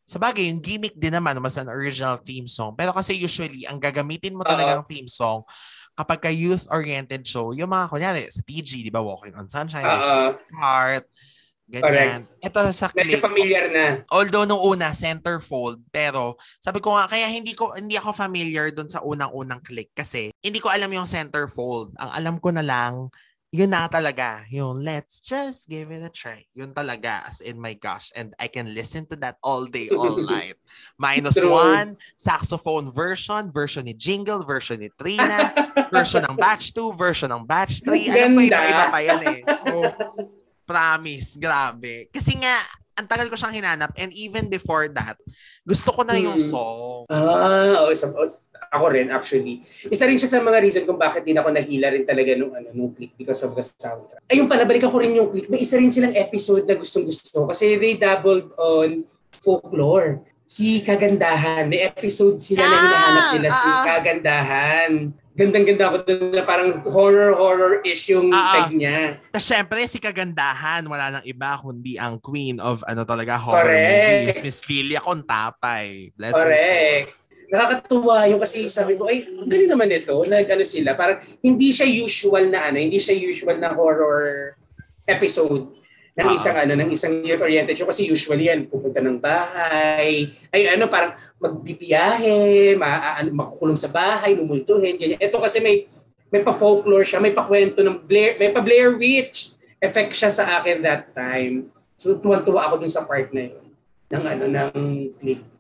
sa bagay, yung gimmick din naman was an original theme song. Pero kasi usually, ang gagamitin mo talagang theme song, kapag ka youth-oriented show, yung mga, kunyari, sa TG, di ba, Walking on Sunshine, Heart, ganyan. Ito sa Click. Medyo familiar na. Although nung una, centerfold, pero sabi ko nga, kaya hindi ako familiar doon sa unang-unang Click kasi hindi ko alam yung centerfold. Ang alam ko na lang, Yun na talaga. Yung let's just give it a try. Yun talaga. As in, my gosh. And I can listen to that all day, all night. -1, saxophone version ni Jingle, version ni Trina, version ng Batch 2, version ng Batch 3. Alam ko, iba-iba pa yan eh. So, promise. Grabe. Kasi nga, ang tagal ko siyang hinanap. And even before that, gusto ko na yung song. Ako rin, actually. Isa rin siya sa mga reason kung bakit din ako nahila rin talaga nung click because of the soundtrack. Ayun pala, balikan ko rin yung click. May isa rin silang episode na gustong-gusto kasi they dabbled on folklore. Si Kagandahan. May episode sila na hinahanap nila si Kagandahan. Gandang-ganda ako doon na parang horror-ish yung tag niya. Tapos syempre, si Kagandahan, wala nang iba kundi ang queen of talaga horror movies. Miss Lilia Contapay. Bless her soul. Nakakatuwa yung kasi sabi ko, ay, galing naman ito. Sila. Parang hindi siya usual na horror episode ng isang youth-oriented show. Kasi usually yan, pupunta ng bahay, parang magbibiyahe, makukulong sa bahay, mumultuhin, ganyan. Ito kasi may pa-folklore siya, may pa-kwento may pa-Blair Witch effect siya sa akin that time. So, tuwan-tuwa ako dun sa part na yun, ng clip.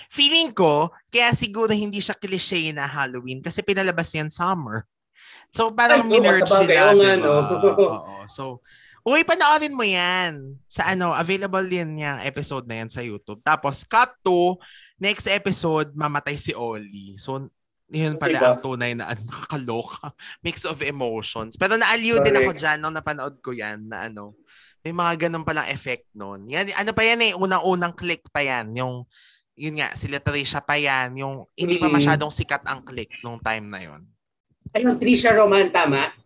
Feeling ko, kaya siguro hindi siya cliche na Halloween kasi pinalabas yan summer. So, parang minerge sila, diba? So, panoorin mo yan. Sa available din yung episode na yan sa YouTube. Tapos, cut to, next episode, mamatay si Oli. So, yun pala ang tunay na nakakaloka. Mix of emotions. Pero naaliw din ako dyan nung napanood ko yan na may mga ganun palang effect nun. Yan, pa yan eh, unang-unang click pa yan. Yun nga, sila Trisha pa yan. Yung hindi pa masyadong sikat ang click nung time na yun. Ayun, Trisha Roman, tama?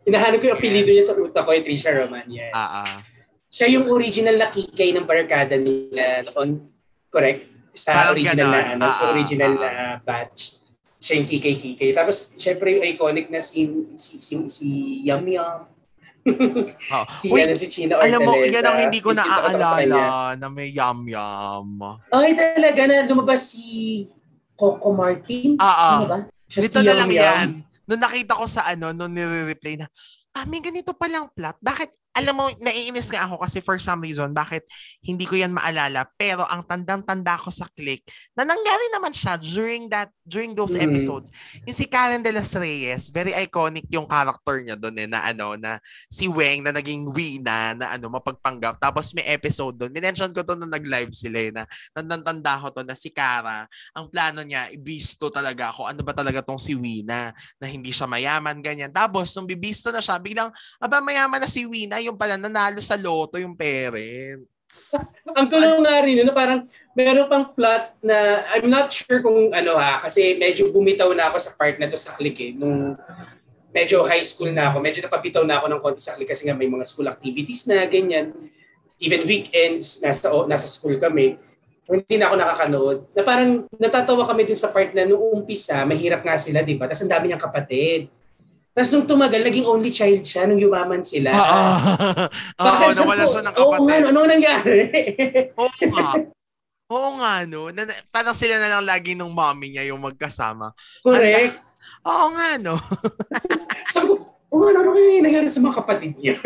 Hinahanap ko yung apelido niya sa utak ko, yung Trisha Roman, yes. Siya yung original na kikay ng barkada nila noon, correct? Sa original sa original na batch. Siya yung kikay. Tapos, syempre yung iconic na si Yum Yum. Si China Ortales. Alam mo, yan ang hindi ko naaalala na may Yum Yum. Ay, talaga na lumabas si Coco Martin. Ano ba? Dito na lang yan. Nung nakita ko sa nung nire-replay na, may ganito palang plot. Bakit? Alam mo, naiinis nga ako kasi for some reason, bakit hindi ko yan maalala. Pero ang tandang-tanda ko sa click, na nangyari naman siya during those episodes. Yung si Karen de las Reyes, very iconic yung character niya doon na si Weng na naging Wina na mapagpanggap. Tapos may episode doon. Minention ko to nung nag-live sila na tandang-tanda ko to na si Kara, ang plano niya, ibisto talaga ako. Ano ba talaga tong si Wina na hindi siya mayaman, ganyan. Tapos nung bibisto na siya, biglang, mayaman na si Wina, yung pala nanalo sa loto yung parents. Ang tulong nga rin, parang meron pang plot na I'm not sure kung kasi medyo bumitaw na ako sa part na to sa click nung medyo high school na ako, medyo napapitaw na ako ng konti sa click kasi nga may mga school activities na ganyan. Even weekends, nasa school kami. Hindi na ako nakakanood. Na parang natatawa kami dun sa part na noong umpisa, mahirap nga sila, di ba? Tapos ang dami niyang kapatid. Tapos nung tumagal, naging only child siya nung yumaman sila. Nawala siya ng kapatid. Ano nangyari? Oo nga, no? Parang sila na lang lagi nung mommy niya yung magkasama. Correct. Oo nga, no? Sabi ko, ano kaya nangyari sa mga kapatid niya?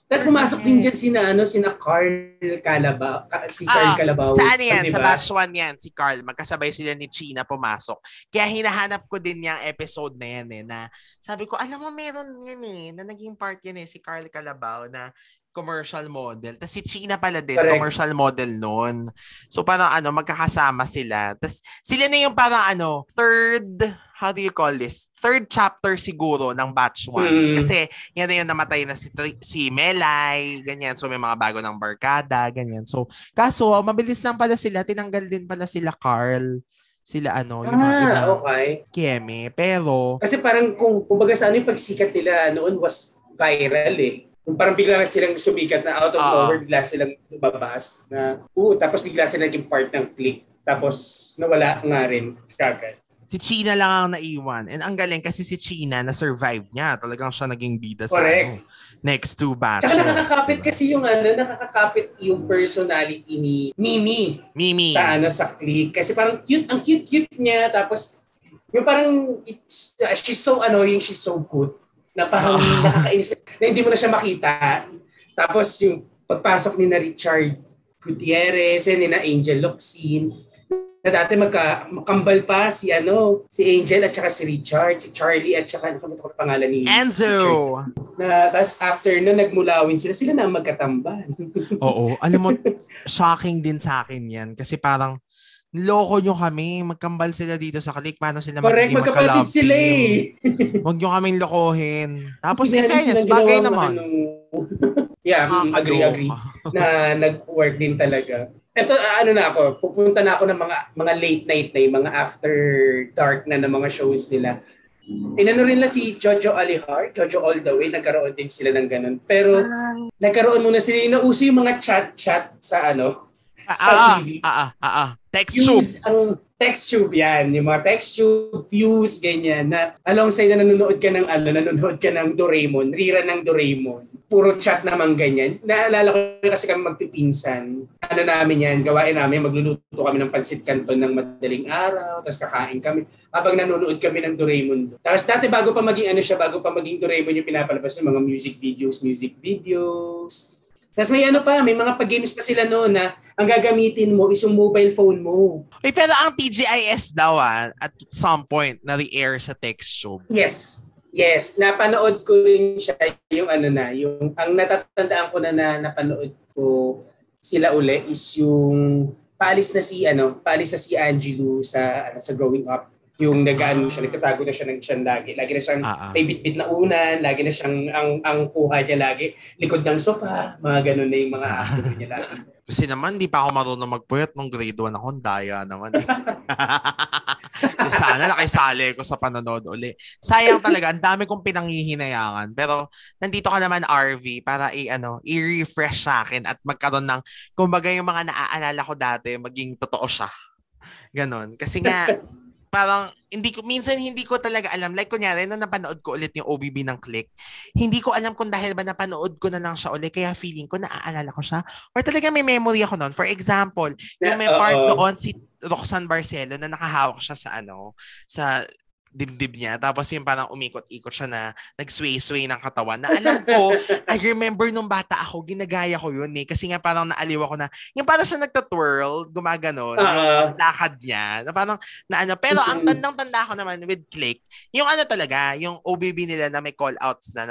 Tapos pumasok din dyan sina Carl Calabao. Si Carl Calabao. Saan yan? Diba? Sa batch 1 yan, si Carl. Magkasabay sila ni China pumasok. Kaya hinahanap ko din yung episode na yan na sabi ko, alam mo meron yun na naging part yan si Carl Calabao na commercial model. Tapos si China pala din, correct, commercial model noon. So parang magkakasama sila. Tapos sila na yung parang how do you call this? Third chapter siguro ng batch 1. Kasi yan na yung namatay na si Melay, ganyan. So may mga bago ng barkada, ganyan. So kaso, mabilis lang pala sila. Tinanggal din pala sila Carl. Sila yung mga ibang Keme. Pero kasi parang kumbaga sa yung pagsikat nila noon was viral Parang bigla silang sumikat na out of nowhere, bigla silang lumabas na tapos bigla silang naging part ng click. Tapos nawala nga rin kagad. Si China lang ang naiwan. And ang galing kasi si China na-survive niya. Talagang siya naging bida sa next 2 batches. Tsaka nakakakapit kasi nakakakapit yung personality ni Mimi. Sa click. Kasi parang ang cute niya. Tapos yung parang she's so she's so good. na parang nakakainis na hindi mo na siya makita. Tapos yung pagpasok ni na Richard Gutierrez, ni na Angel Locsin, na dati makambal pa si Angel at saka si Richard, si Charlie at saka ano ko pangalan ni Enzo. Richard. Na tapos after na nagmulawin sila na magkatamban. Oo, alam mo, shocking din sa akin 'yan kasi parang loko nyo kami, magkambal sila dito sa Click, paano sila magiging magkapatid sila eh. Huwag nyo kaming lokohin. Tapos in fairness, bagay naman. Yeah, agree. Na nag-work din talaga. Ito, pupunta na ako ng mga late night na mga after dark na ng mga shows nila. Inano rin lang si Jojo Alihar, Jojo All The Way, nagkaroon din sila ng ganun. Pero nagkaroon muna sila, nauso yung mga chat-chat sa sa TV. Text tube. Ang text tube yan. Yung mga text tube, views, ganyan. Na alongside na nanonood ka ng Doraemon, rerun ng Doraemon. Puro chat naman ganyan. Naalala ko kasi kami magpipinsan. Namin yan, gawain namin, magluluto kami ng pansit canton ng madaling araw, tapos kakain kami. Habang nanonood kami ng Doraemon. Tapos dati bago pa maging Doraemon yung pinapalabas ng mga music videos. Tapos may mga pag-games pa sila noon na ang gagamitin mo is yung mobile phone mo. Pero ang TGIS daw at some point na re-air sa text tube. Yes, napanood ko rin siya yung ang natatandaan ko na napanood ko sila uli is yung paalis na si Angelo sa Growing Up. Yung nagtatago na siya ng tiyan lagi. Lagi na siyang may bitbit na unan, lagi na siyang ang kuha niya lagi, likod ng sofa, mga ganun na yung mga activity niya lagi. Kasi naman, di pa ako marunong magpuyat nung grade 1 ako. Daya naman. Sana nakisali ko sa panonood uli. Sayang talaga, ang dami kong pinanghihinayangan. Pero nandito ka naman, RV, para i-refresh sa akin at magkaroon ng, kumbaga yung mga naaalala ko dati, maging totoo siya. Ganon. Kasi nga, parang minsan hindi ko talaga alam. Like kunyari, nung napanood ko ulit yung OBB ng Click, hindi ko alam kung dahil ba napanood ko na lang siya ulit, kaya feeling ko naaalala ko siya. Or talaga may memory ako noon. For example, yung may part doon si Roxanne Barcelo na nakahawak siya sa dibdib niya. Tapos yung parang umikot-ikot siya na nag-sway-sway ng katawan. Na alam ko, I remember nung bata ako, ginagaya ko yun eh. Kasi nga parang naaliw ako na, yung parang siya nagta-twirl, gumaganon, yung lakad niya. Na parang, pero ang tandang-tanda ko naman with Click, yung talaga, yung OBB nila na may call-outs na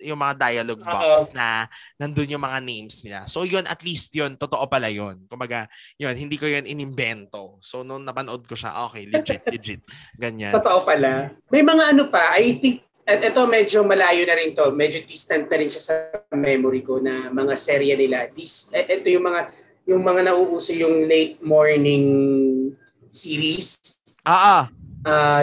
yung mga dialogue box na nandun yung mga names nila. So yun, at least yun, totoo pala yun. Kumbaga, yun, hindi ko yun inimbento. So nung napanood ko siya, okay, legit. Ganyan. Totoo pala. May mga pa, I think, ito medyo malayo na rin to, medyo distant na rin siya sa memory ko na mga serye nila. Ito yung mga nauuso yung late morning series.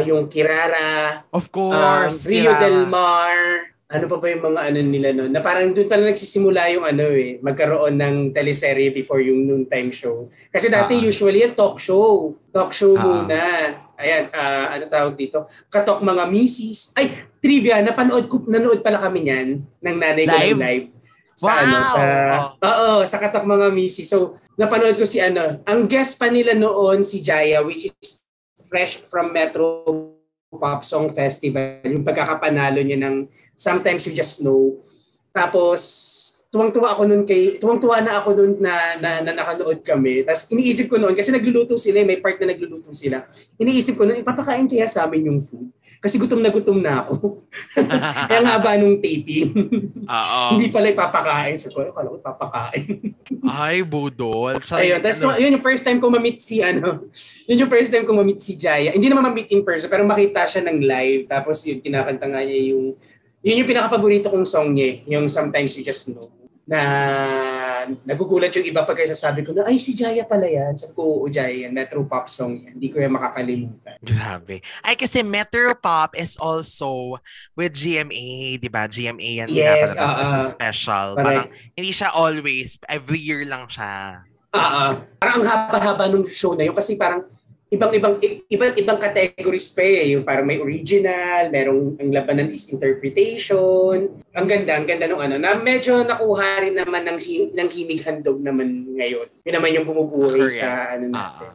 Yung Kirara. Of course. Rio Del Mar. Ano pa ba yung mga nila noon? Na parang doon pala nagsisimula yung magkaroon ng teleserye before yung noontime show. Kasi dati usually yung talk show. Talk show muna. Ayan, tawag dito? Katok mga misis. Ay, trivia, nanood pala kami niyan ng nanay ko ng live. Sa Katok mga misis. So, napanood ko ang guest pa nila noon si Jaya, which is fresh from Metro Pop Song Festival, yung pagkakapanalo niya ng Sometimes You Just Know. Tapos tuwang-tuwa na ako noon na nakanood kami. Tapos iniisip ko noon kasi nagluluto sila, may part na nagluluto sila. Iniisip ko noon, ipapakain kaya sa amin yung food. Kasi gutom na ako. Kaya nga ba nung taping? Hindi pala ipapakain. So, akala ko ipapakain. Ay, budol. Ayun, yun yung first time ko ma-meet si Jaya. Hindi naman ma-meet in person, pero makita siya ng live. Tapos yun, kinakanta nga niya yun yung pinaka-paborito kong song niya, yung Sometimes You Just Know. Na nagugulat yung iba pag sasabi ko na, ay, si Jaya pala yan. Sabi ko, oo, Jaya yan. Metro Pop song yan. Hindi ko yan makakalimutan. Grabe. Ay, kasi Metro Pop is also with GMA, di ba? GMA yan. Yes, as a special. Parang hindi siya always, every year lang siya. Parang ang haba-haba nung show na yun kasi parang ibang categories pa yung parang may original, merong ang labanan is interpretation. Ang ganda nung na medyo nakuha rin naman ng himig handog naman ngayon. Yun naman yung bumubuhay sa natin.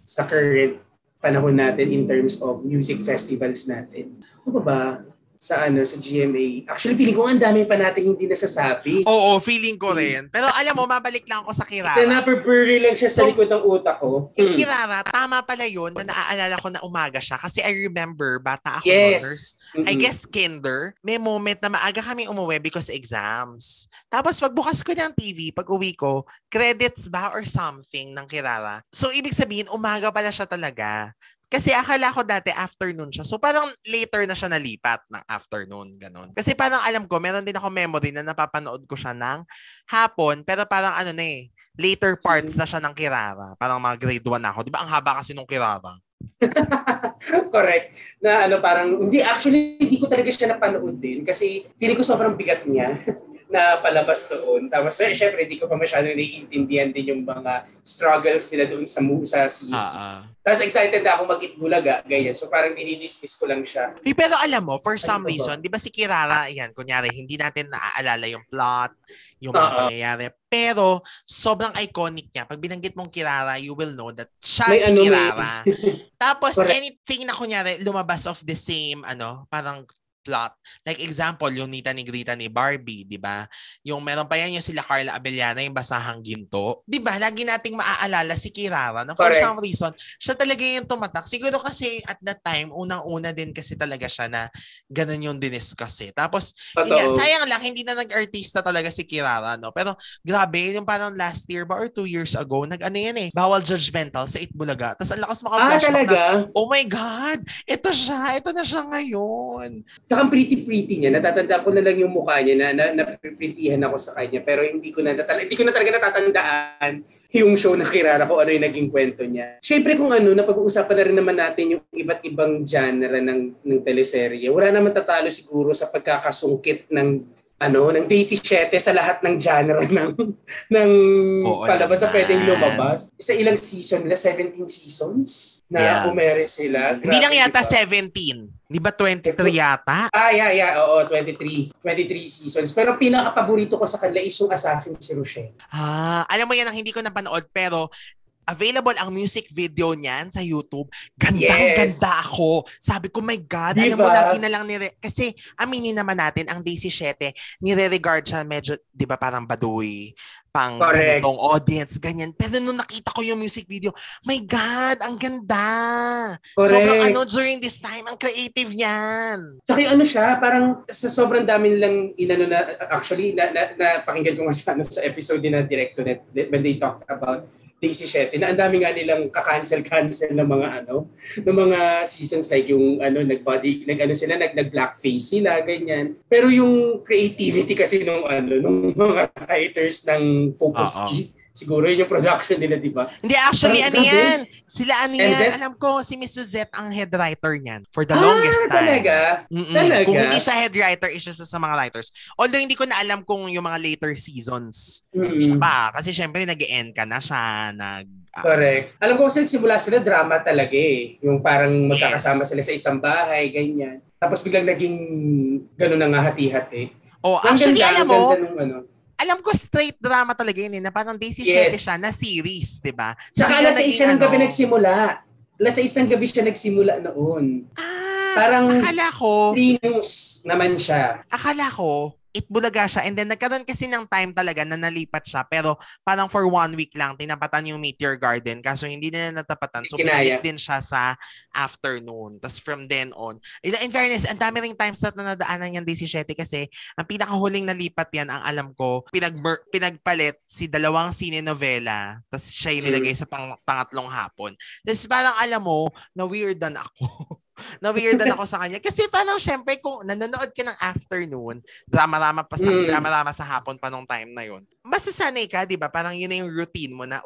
Sa current panahon natin in terms of music festivals natin. Ano ba? sa GMA. Actually, feeling ko ang dami pa natin hindi nasasabi. Oo, feeling ko rin. Pero alam mo, mabalik lang ako sa Kirara. Na-prepare lang siya sa likod ng utak ko. Yung Kirara, tama pala yun na naaalala ko na umaga siya. Kasi I remember, bata ako Yes. I guess kinder, may moment na maaga kami umuwi because exams. Tapos pagbukas ko ng TV, pag uwi ko, credits ba or something ng Kirara. So, ibig sabihin, umaga pala siya talaga. Kasi akala ko dati afternoon siya. So parang later na siya nalipat ng afternoon. Ganon. Kasi parang alam ko, meron din ako memory na napapanood ko siya ng hapon. Pero parang later parts na siya ng Kirara. Parang mga grade 1 ako. Di ba ang haba kasi nung Kirara? Correct. Na parang, hindi ko talaga siya napanood din. Kasi feeling ko sobrang bigat niya na palabas doon. Tapos, syempre, hindi ko pa masyadong naiintindihan din yung mga struggles nila doon sa series. Tapos, excited na ako mag-Itbulaga, ganyan. So, parang dinidismiss ko lang siya. Pero alam mo, for some reason, di ba si Kirara, kunyari, hindi natin naaalala yung plot, yung mga pangyayari. Pero, sobrang iconic niya. Pag binanggit mong Kirara, you will know that siya si Kirara. Tapos, anything na kunyari, lumabas of the same, parang plot. Like example, yung Nita Negrita ni Barbie, di ba? Yung meron pa yan yung sila Carla Abellana, yung Basahang Ginto. Di ba? Lagi nating maaalala si Kirara na for some reason, siya talaga yung tumatak. Siguro kasi at that time, unang-una din kasi talaga siya na ganun yung diniscuss eh. Tapos, sayang lang, hindi na nag-artista talaga si Kirara, no? Pero grabe, yung parang last year ba or 2 years ago, bawal judgmental sa Itbulaga. Tapos ang lakas maka-flashback na, oh my God, ito na siya ngayon. Saka pretty niya. Natatanda ko na lang yung mukha niya na napiprintihan ako sa kanya. Pero hindi ko na talaga natatandaan yung show na Kirara ko ano yung naging kwento niya. Siyempre kung napag-uusapan na rin naman natin yung iba't ibang genre ng teleserye. Wala naman tatalo siguro sa pagkakasungkit ng Daisy 7 sa lahat ng genre ng palabas na pwedeng lumabas. Sa ilang season nila, 17 seasons na umere sila. Hindi lang yata 17. Di ba 23 yata? Yeah. Oo, 23 seasons. Pero pinaka-paborito ko sa kanila is yung Assassin si Rochelle. Alam mo yan ang hindi ko napanood pero available ang music video niyan sa YouTube. Ganda ako. Sabi ko, my God, diba? Alam mo, lagi na lang kasi aminin naman natin, ang Daisy 7, nire-regard siya medyo, di ba, parang baduy, pang ganitong audience, ganyan. Pero nung nakita ko yung music video, my God, ang ganda. Correct. Sobrang during this time, ang creative niyan. Tsaka siya, parang sa sobrang dami nilang actually, napakinggan ko sa episode din na Directorate when they talked about Daisy 7, na ang dami nga nilang ka-cancel ng mga seasons like yung nag-blackface sila, ganyan. Pero yung creativity kasi nung mga writers ng Focus E, siguro yun yung production nila, di ba? Hindi, actually, yan? Sila yan? Alam ko, si Miss Suzette ang head writer niyan for the longest time. Talaga? Talaga? Kung hindi siya head writer, isa sa mga writers. Although, hindi ko na alam kung yung mga later seasons siya pa. Kasi syempre, nag-end ka na siya. Correct. Alam ko kasi nagsimula sila, drama talaga eh. Yung parang magkakasama sila sa isang bahay, ganyan. Tapos biglang naging gano'n na nga hati-hati. Actually, alam mo, alam ko straight drama talaga yun na parang Daisy 7 siya na series, di ba? Tsaka alas 6 siya ng gabi nagsimula. Alas 6 ng gabi siya nagsimula noon. Parang akala ko, news naman siya. Akala ko, Itbulaga siya and then nagkaroon kasi ng time talaga na nalipat siya pero parang for 1 week lang tinapatan yung Meteor Garden kaso hindi nila natapatan so pinalik din siya sa afternoon tas from then on in fairness ang dami ring time slot na nadaanan yung Daisy 7 kasi ang pinakahuling nalipat yan ang alam ko pinagpalit si 2 sine-novela tas siya yung nilagay sa pangatlong hapon tas parang alam mo na weirdan ako na-weirdan ako sa kanya. Kasi parang syempre kung nanonood ka ng afternoon, drama-rama sa hapon pa nung time na yun. Masasanay ka, di ba? Parang yun na yung routine mo na,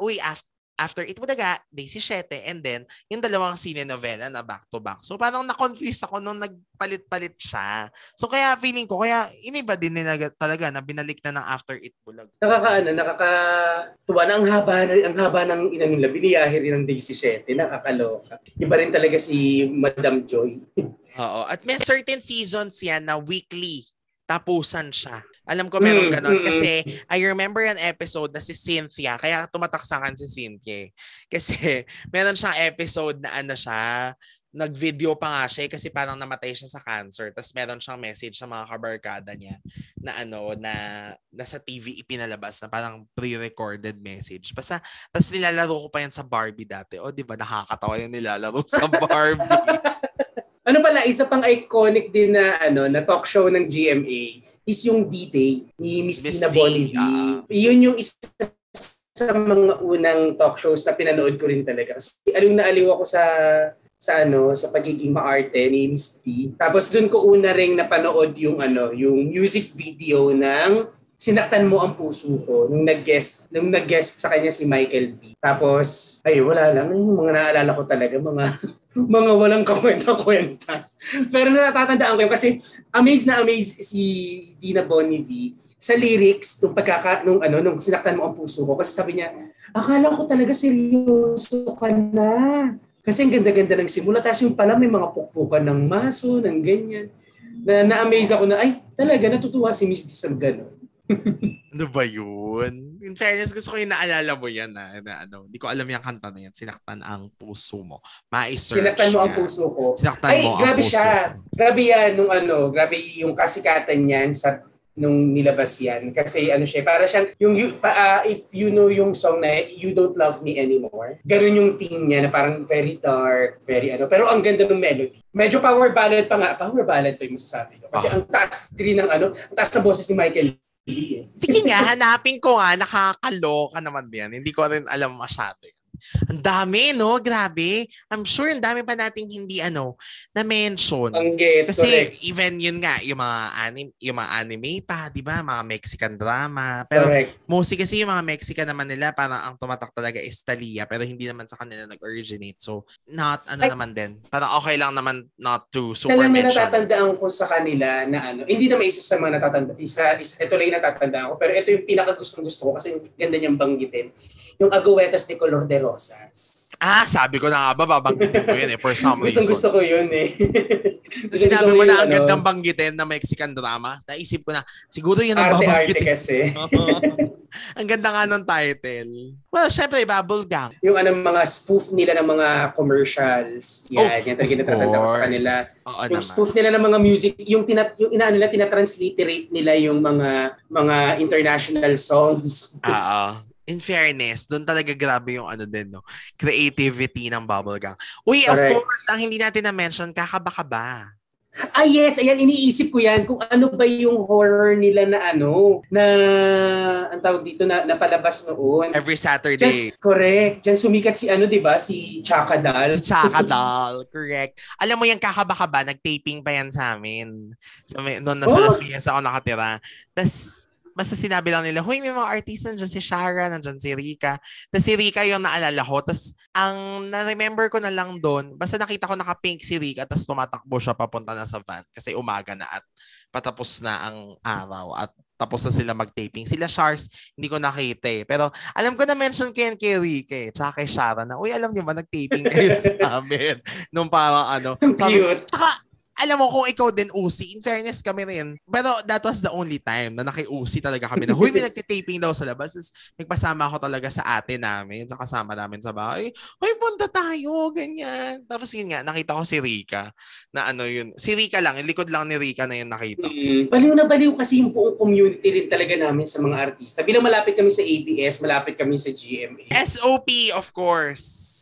after Itbulaga, Daisy 7, and then yung 2 sine-novela na back-to-back. So parang na-confuse ako nung nagpalit-palit siya. So kaya feeling ko, iniba din nila talaga na binalik na ng after Itbulaga. Nakakatuwa na ang haba ng nila, biniyahe rin ng Daisy 7, nakakaloka. Iba rin talaga si Madam Joy. Oo, at may certain seasons yan na weekly tapusan siya. Alam ko meron ganon kasi I remember an episode na si Cynthia, kaya tumataksakan si Cynthia. Kasi meron siyang episode na nag-video pa nga siya kasi parang namatay siya sa cancer. Tapos meron siyang message sa mga kabarkada niya na nasa TV ipinalabas na parang pre-recorded message. Basta, tapos nilalaro ko pa yan sa Barbie dati. O, di ba, nakakatawa yung nilalaro sa Barbie. Ano pala, isa pang iconic din na talk show ng GMA is yung D-Day ni Miss Tina Bonnevie. Yun yung isa sa mga unang talk shows na pinanood ko rin talaga. Kasi aliw na aliw ako sa pagiging maarte ni Miss T. Tapos doon ko una ring napanood yung music video ng Sinaktan Mo Ang Puso Ko nung nag-guest sa kanya si Michael V. Tapos wala lang yung mga naalala ko talaga mga walang kakwenta-kwenta. Pero natatandaan ko yun kasi amazed si Tina Bonnevie sa lyrics nung Sinaktan Mo Ang Puso Ko kasi sabi niya, akala ko talaga seryoso ka na. Kasi ang ganda-ganda ng simula. Tapos yung pala may mga pukpukan ng maso, ng ganyan. Na-amaze ako na, talaga natutuwa si Miss D sa gano'n. Ano ba yun? In fairness, gusto ko yung naalala mo yan Hindi ko alam yung kanta na yan. Sinaktan Ang Puso Mo. Ma-search. Sinaktan Mo Ang Puso Ko. Sinaktan Mo Ang Puso siya. Grabe yan grabe yung kasikatan niyan nung nilabas yan. Kasi siya, para siyang, if you know yung song na You Don't Love Me Anymore, ganun yung theme niya na parang very dark, pero ang ganda ng melody. Medyo power ballad pa yung masasabi ko. Kasi ang taas sa boses ni Michael Lee. Sige nga, hanapin ko nga, nakakaloka naman yan. Hindi ko rin alam masyado yan. Ang dami, no? Grabe. I'm sure ang dami pa nating hindi na-mention. Kasi correct. even yun nga, yung mga anime pa, di ba? Mga Mexican drama. Pero mostly kasi yung mga Mexican naman nila, parang ang tumatak talaga is Thalia. Pero hindi naman sa kanila nag-originate. So, not naman din. Parang okay lang naman not to super mention. Natatandaan ko sa kanila na hindi naman isa sa mga natatandaan. Ito lang yung natatandaan ko. Pero ito yung pinakagustong-gusto ko kasi ganda niyang banggitin. Yung Agüetas de Color de Rosas. Sabi ko na nga ba, babanggitin ko yun for some reason. Gusto ko yun Sinabi mo na ang gandang banggitin na Mexican drama. Naisip ko na, siguro yun ang babanggitin. Arte kasi. Ang ganda nga ng title. Well, syempre, Bubblegum. Yung mga spoof nila ng mga commercials. Yan talaga natatanda ko sa kanila. Yung spoof nila ng mga music, yung tinatransliterate nila yung mga international songs. In fairness, doon talaga grabe yung creativity ng Bubblegum. Uy, of course, ang hindi natin na-mention, Kakaba-Kaba. Yes, ayan, iniisip ko yan kung ano ba yung horror nila na ang tawag dito na palabas noon. Every Saturday. Correct. Diyan sumikat si di ba? Si Chaka Dal. Si Chaka Dal, correct. Alam mo yung Kakaba-Kaba, nag-taping pa yan sa amin. Noon nasa Las Vegas ako nakatira. Tapos, basta sinabi lang nila, huy, may mga artista, nandiyan si Shara, nandiyan si Rika. Tapos si Rika yung naalala ko. Tapos ang na-remember ko na lang doon, basta nakita ko naka-pink si Rika, tapos tumatakbo siya papunta na sa van kasi umaga na at patapos na ang araw at tapos na sila mag-taping. Sila Shars, hindi ko nakita Pero alam ko na-mention ko yan kay Rika tsaka kay Shara na, uy, alam niyo ba, nag-taping kayo sa amin? Nung parang sabi ko, alam mo kung ikaw din Uzi, in fairness kami rin. Pero that was the only time na naki-Uzi talaga kami na, huy, may nagtitaping daw sa labas. Tapos nagpasama ako talaga sa ate namin, sa kasama namin sa bahay. Huy, punta tayo, ganyan. Tapos yun nga, nakita ko si Rika na yun. Si Rika lang, yung likod lang ni Rika na yun nakita. Baliw na baliw kasi yung buong community rin talaga namin sa mga artista. Bilang malapit kami sa ABS, malapit kami sa GMA. SOP, of course.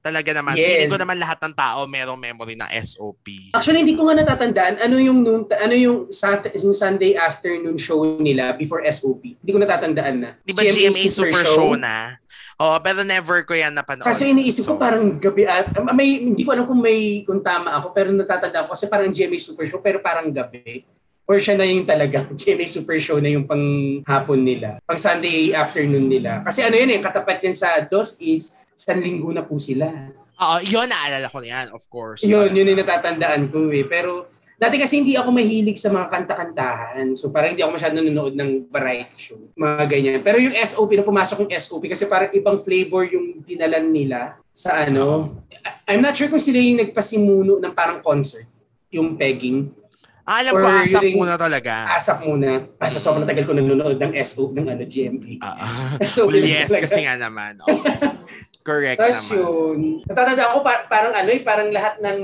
Talaga naman. Yes. Hindi ko naman lahat ng tao merong memory na SOP. Actually, hindi ko nga natatandaan ano yung Sunday afternoon show nila before SOP. Hindi ko natatandaan na. Di ba GMA Super Show na? Pero never ko yan napanood. Kasi iniisip ko parang gabi hindi ko alam kung tama ako, pero natatandaan ko kasi parang GMA Super Show pero parang gabi. Or siya na yung talaga, GMA Super Show na yung pang hapon nila. Pang Sunday afternoon nila. Kasi katapat yan sa DOS is isang linggo na po sila. Yun, naalala ko na yan, of course. Yun yung natatandaan ko Pero dati kasi hindi ako mahilig sa mga kanta-kantahan. So parang hindi ako masyado nanonood ng variety show. Mga ganyan. Pero yung SOP, na pumasok yung SOP kasi parang ibang flavor yung dinalan nila sa I'm not sure kung sila yung nagpasimuno ng parang concert. Yung pegging. Alam ko, ASAP muna talaga. ASAP muna. Sa sobrang tagal ko nanonood ng SOP ng GMA. Yes, kasi nga naman. Correct Tapos naman. yun, natatanda ako parang parang lahat ng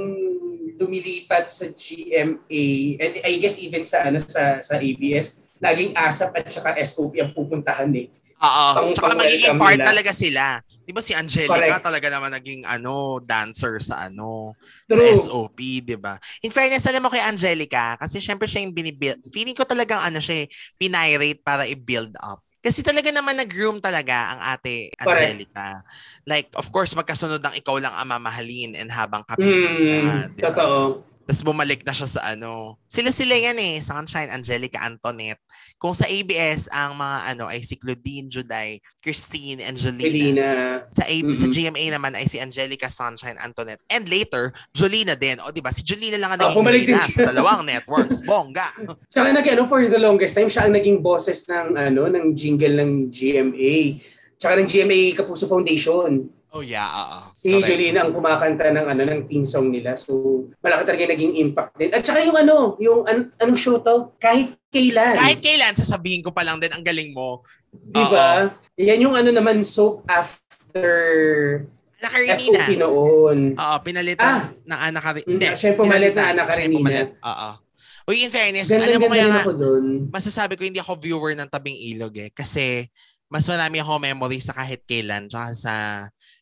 lumilipat sa GMA, and I guess even sa sa ABS, laging ASAP at saka SOP ang pupuntahan eh. Oo. Tsaka magiging part nila. talaga sila. Di ba si Angelica Correct. talaga naman naging dancer sa True. sa SOP, di ba? In fairness, alam mo kay Angelica, kasi syempre siya yung binibuild. Feeling ko talagang siya, pinirate para i-build up. Kasi talaga naman nag-groom talaga ang ate Angelica. Correct. Like, of course, magkasunod ng ikaw lang ang mamahalin and habang kapiling ka. Diba? Totoo. Tapos bumalik na siya sa Sila yan eh. Sunshine, Angelica, Antoinette. Kung sa ABS, ang mga ay si Claudine, Juday, Christine, and Jolina. Sa GMA naman ay si Angelica, Sunshine, Antoinette. And later, Jolina din. O diba? Si Jolina lang ang naging sa dalawang networks. Bongga. Tsaka for the longest time, siya ang naging bosses ng jingle ng GMA. Tsaka ng GMA Kapuso Foundation. Oh yeah, Si Jolina ang kumakanta ng theme song nila. So, malaki talaga naging impact din. At saka yung anong show to? Kahit Kailan. Kahit kailan, sasabihin ko pa lang din, ang galing mo. Diba? Yan yung naman soap after SOP noon. Oo, pinalitan ng Ana Karenina. Siya pumalit na Ana Karenina. Oo. Uy, in fairness, alam mo kaya nga, masasabi ko hindi ako viewer ng Tabing Ilog kasi mas marami ako memory sa Kahit Kailan tsaka sa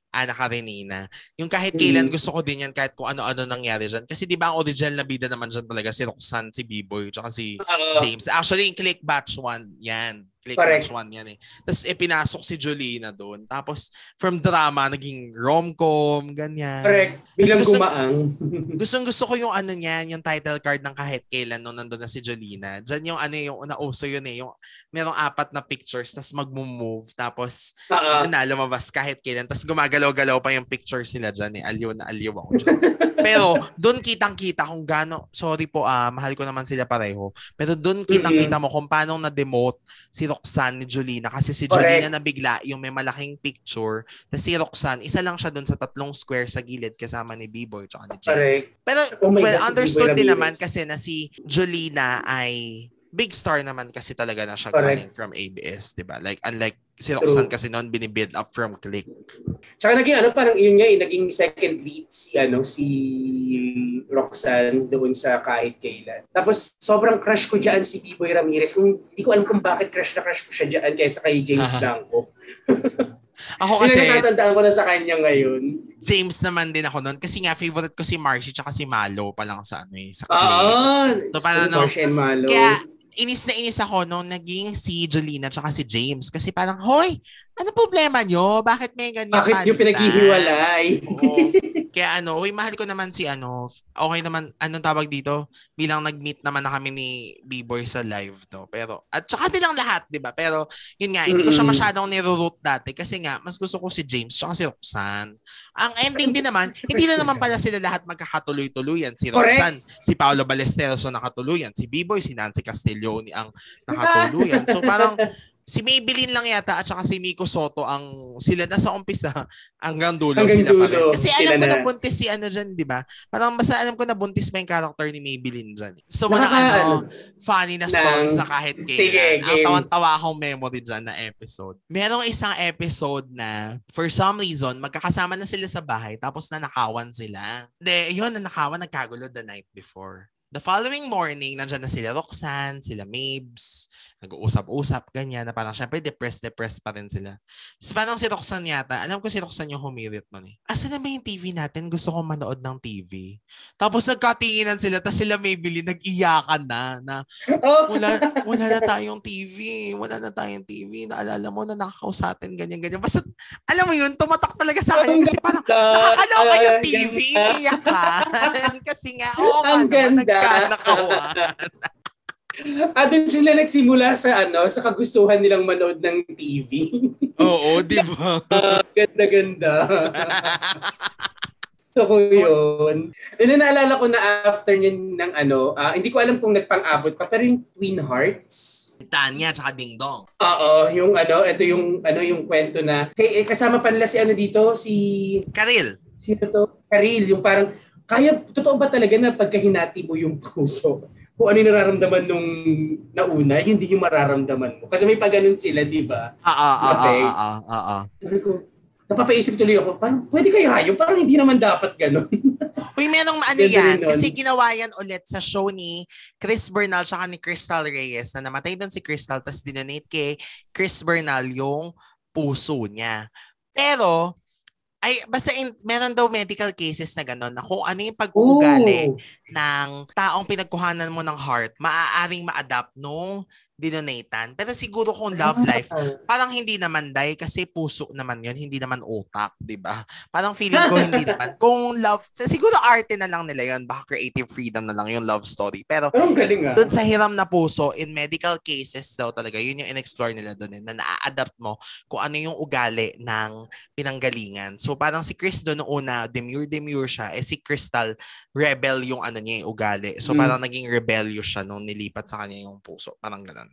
Ana Karenina. Yung Kahit Kailan, gusto ko din yan kahit kung ano-ano nangyari dyan. Kasi di ba ang original na bida naman dyan talaga si Roxanne, si B-Boy, tsaka si James. Actually, yung Click Batch 1, yan. Click Batch 1 yan eh. Tapos pinasok si Jolina doon. Tapos from drama, naging rom-com, ganyan. Correct. Bilang gumaang. Gusto ko yung niyan, yung title card ng Kahit Kailan nung nandun na si Jolina. Diyan yung yung nauso yun eh. Yung merong 4 na pictures, tapos mag-move, tapos lumabas Kahit Kailan. Tapos gumagalaw-galaw pa yung pictures nila dyan eh. Aliw na aliw ako dyan. Pero doon kitang-kita kung gaano, sorry po, mahal ko naman sila pareho. Pero doon kitang-kita mo kung paano na-demote si Roxanne ni Jolina. Kasi si Jolina nabigla yung may malaking picture. Tapos si Roxanne, isa lang siya doon sa 3 square sa gilid kasama ni B-Boy at ni James. Pero understood din naman kasi na si Jolina ay big star naman kasi talaga na siya galing from ABS, diba? Like, unlike si Roxanne kasi noon binibuild up from Click. Tsaka naging parang yun nga naging second lead si Roxanne doon sa Kahit Kailan. Tapos sobrang crush ko diyan si B-Boy Ramirez. Hindi ko alam kung bakit crush ko siya diyan kaysa kay James Blanco. Ako kasi natatandaan ko na sa kanya ngayon. James naman din ako noon kasi nga favorite ko si Marcy tsaka si Malo pa lang sa sa Click. So Marcy and Malo. Kaya inis na inis ako nung naging si Jolina tsaka si James kasi parang, hoy, ano problema nyo? Bakit may ganyan palitan? Bakit yung pinaghihiwalay? Kaya uy, mahal ko naman si okay naman, anong tawag dito? Bilang nag-meet naman na kami ni B-Boy sa live, no? Pero, at saka din ang lahat, di ba? Pero, yun nga, hindi ko siya masyadong niro-root dati kasi nga, mas gusto ko si James tsaka si Roxanne. Ang ending din naman, hindi na naman pala sila lahat magkakatuloy-tuluyan. Si Roxanne, si Paolo Ballesteros nakatuluyan, si B-Boy, si Nancy Castiglione ang nakatuluyan. So, parang, si Maybelline lang yata at saka si Miko Soto ang sila na sa umpisa hanggang dulo sila pa rin. Kasi alam ko na buntis si dyan, di ba? Parang basta alam ko na buntis pa yung character ni Maybelline dyan. So, funny na story sa Kahit Kailan. Ang tawan-tawa akong memory dyan na episode. Merong isang episode na for some reason, magkakasama na sila sa bahay tapos nanakawan sila. Nanakawan, nagkagulo the night before. The following morning, nandyan na sila Roxanne, sila Mabes, nag-uusap-usap, ganyan, na parang syempre depressed pa rin sila. So, parang si Roxanne yata, alam ko si Roxanne yung humirit nun eh. Asa na ba yung TV natin? Gusto kong manood ng TV. Tapos nagkatinginan sila, tapos sila Maybelline, nag-iyakan na wala na tayong TV, naalala mo na nakakausatin, ganyan. Basta, alam mo yun, tumatak talaga sa akin kasi parang, nakakaloka yung TV, iyakan. Kasi nga, ang ganda. Nakawan. Doon sila nagsimula sa sa kagustuhan nilang manood ng TV. Oo, di ba? Ganda-ganda. Gusto ko yun. Naalala ko na after niyan ng hindi ko alam kung nagpang-abot pa, pero yung Twin Hearts. Tanya tsaka Ding Dong. Oo, yung ito yung kwento na kasama pa nila si dito, si Karil. Sino to? Karil, yung parang totoo ba talaga na pagkahinati mo yung puso, kung ano yung nararamdaman nung nauna, yun din yung mararamdaman mo. Kasi may pag-ganun sila, di ba? Sabi ko, napapaisip tuloy ako, parang pwede kayo hayop? Parang hindi naman dapat gano'n. Uy, merong ano yan. Kasi ginawa yan ulit sa show ni Chris Bernal tsaka ni Crystal Reyes na namatay doon si Crystal tapos dinonate kay Chris Bernal yung puso niya. Pero, basta meron daw medical cases na gano'n na kung ano yung pag-uugali ng taong pinagkuhanan mo ng heart, maaaring ma-adapt nung dinonatan. Pero siguro kung love life, parang hindi naman kasi puso naman yun, hindi naman utak, di ba? Parang feeling ko hindi naman. Kung love, siguro arte na lang nila yun, baka creative freedom na lang yung love story. Pero doon sa hiram na puso, in medical cases daw talaga, yun yung in-explore nila doon, na na-adapt mo kung ano yung ugali ng pinanggalingan. So parang si Chris doon noong una, demure siya, si Crystal, rebel yung ano niya, yung ugali. So parang naging rebellious siya nung nilipat sa kanya yung puso. Parang ganun.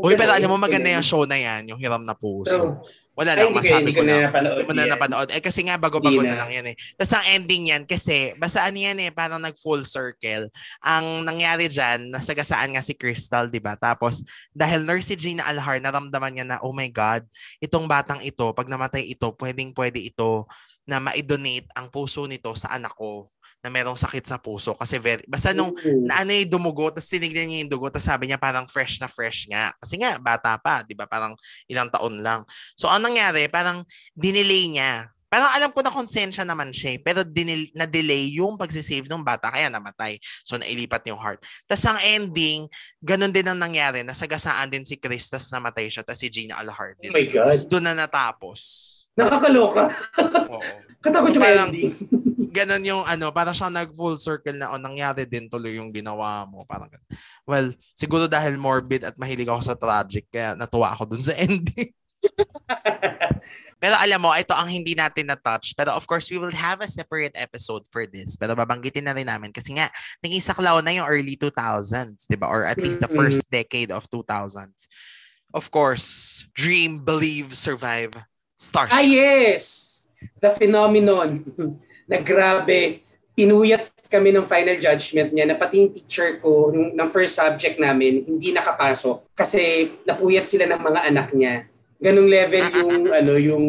Uy, pero alam mo maganda yung show na yan, yung Hiram na Puso. Wala lang, masabi ko na. Hindi mo na napanood. Kasi nga, bago-bago na lang yan eh. Tapos ang ending yan, kasi, basta ano yan eh, parang nag-full circle. Ang nangyari dyan, nasagasaan nga si Crystal, di ba? Tapos, dahil nurse si Gina Alhar, naramdaman niya na, oh my God, itong batang ito, pag namatay ito, pwede ito na ma-donate ang puso nito sa anak ko na merong sakit sa puso kasi basta nung naano yung dumugo tapos tinignan niya yung dugo tapos sabi niya parang fresh na fresh nga kasi nga bata pa, di ba, parang ilang taon lang. So ang nangyari parang dinelay niya, parang alam ko na konsensya naman siya pero na-delay yung pagsisave ng bata kaya namatay, so nailipat yung heart. Tapos ang ending ganun din ang nangyari, nasagasaan din si Chris tapos namatay siya tapos si Gina Alhar din. Oh my God. Tapos doon na natapos. Nakakaloka. Oo. Katakot yung ending. Ganon yung parang siya nag-full circle na nangyari din tuloy yung ginawa mo. Parang, well, siguro dahil morbid at mahilig ako sa tragic, kaya natuwa ako dun sa ending. Pero alam mo, ito ang hindi natin na-touch. Pero of course, we will have a separate episode for this. Pero babanggitin na rin namin kasi nga, naging saklaw na yung early 2000s, di ba? Or at least the first decade of 2000s. Of course, Dream, Believe, Survive, Starstruck. Ah, yes! The phenomenon na grabe, pinuyat kami ng final judgment niya na pati yung teacher ko ng first subject namin hindi nakapasok kasi napuyat sila ng mga anak niya. Ganong level yung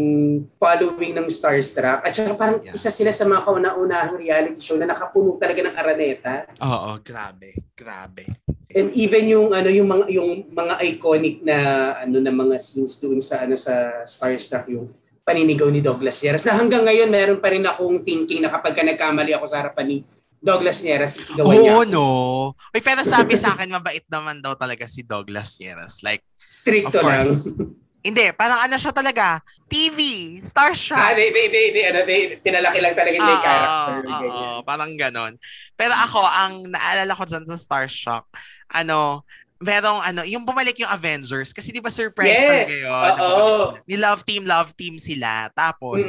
following ng Starstruck. At saka parang isa sila sa mga kauna-unahang reality show na nakapuno talaga ng araneta. Oo, grabe. And even yung mga iconic na na mga scenes doon sa sa Starstruck, yung paninigaw ni Douglas Lleras na hanggang ngayon meron pa rin akong thinking na kapag nagkamali ako sa harapan ni Douglas Lleras, sisigawan niya. Oo, no. Uy, pero sabi sa akin, mabait naman daw talaga si Douglas Lleras. Like, stricto of course, lang. Hindi, parang siya talaga, TV, Starstruck. Pinalaki lang talaga yung character. Parang ganon. Pero ako, ang naalala ko dyan sa Starstruck, merong yung bumalik yung Avengers kasi di ba surprise talaga yun. Ni Love Team sila. Tapos,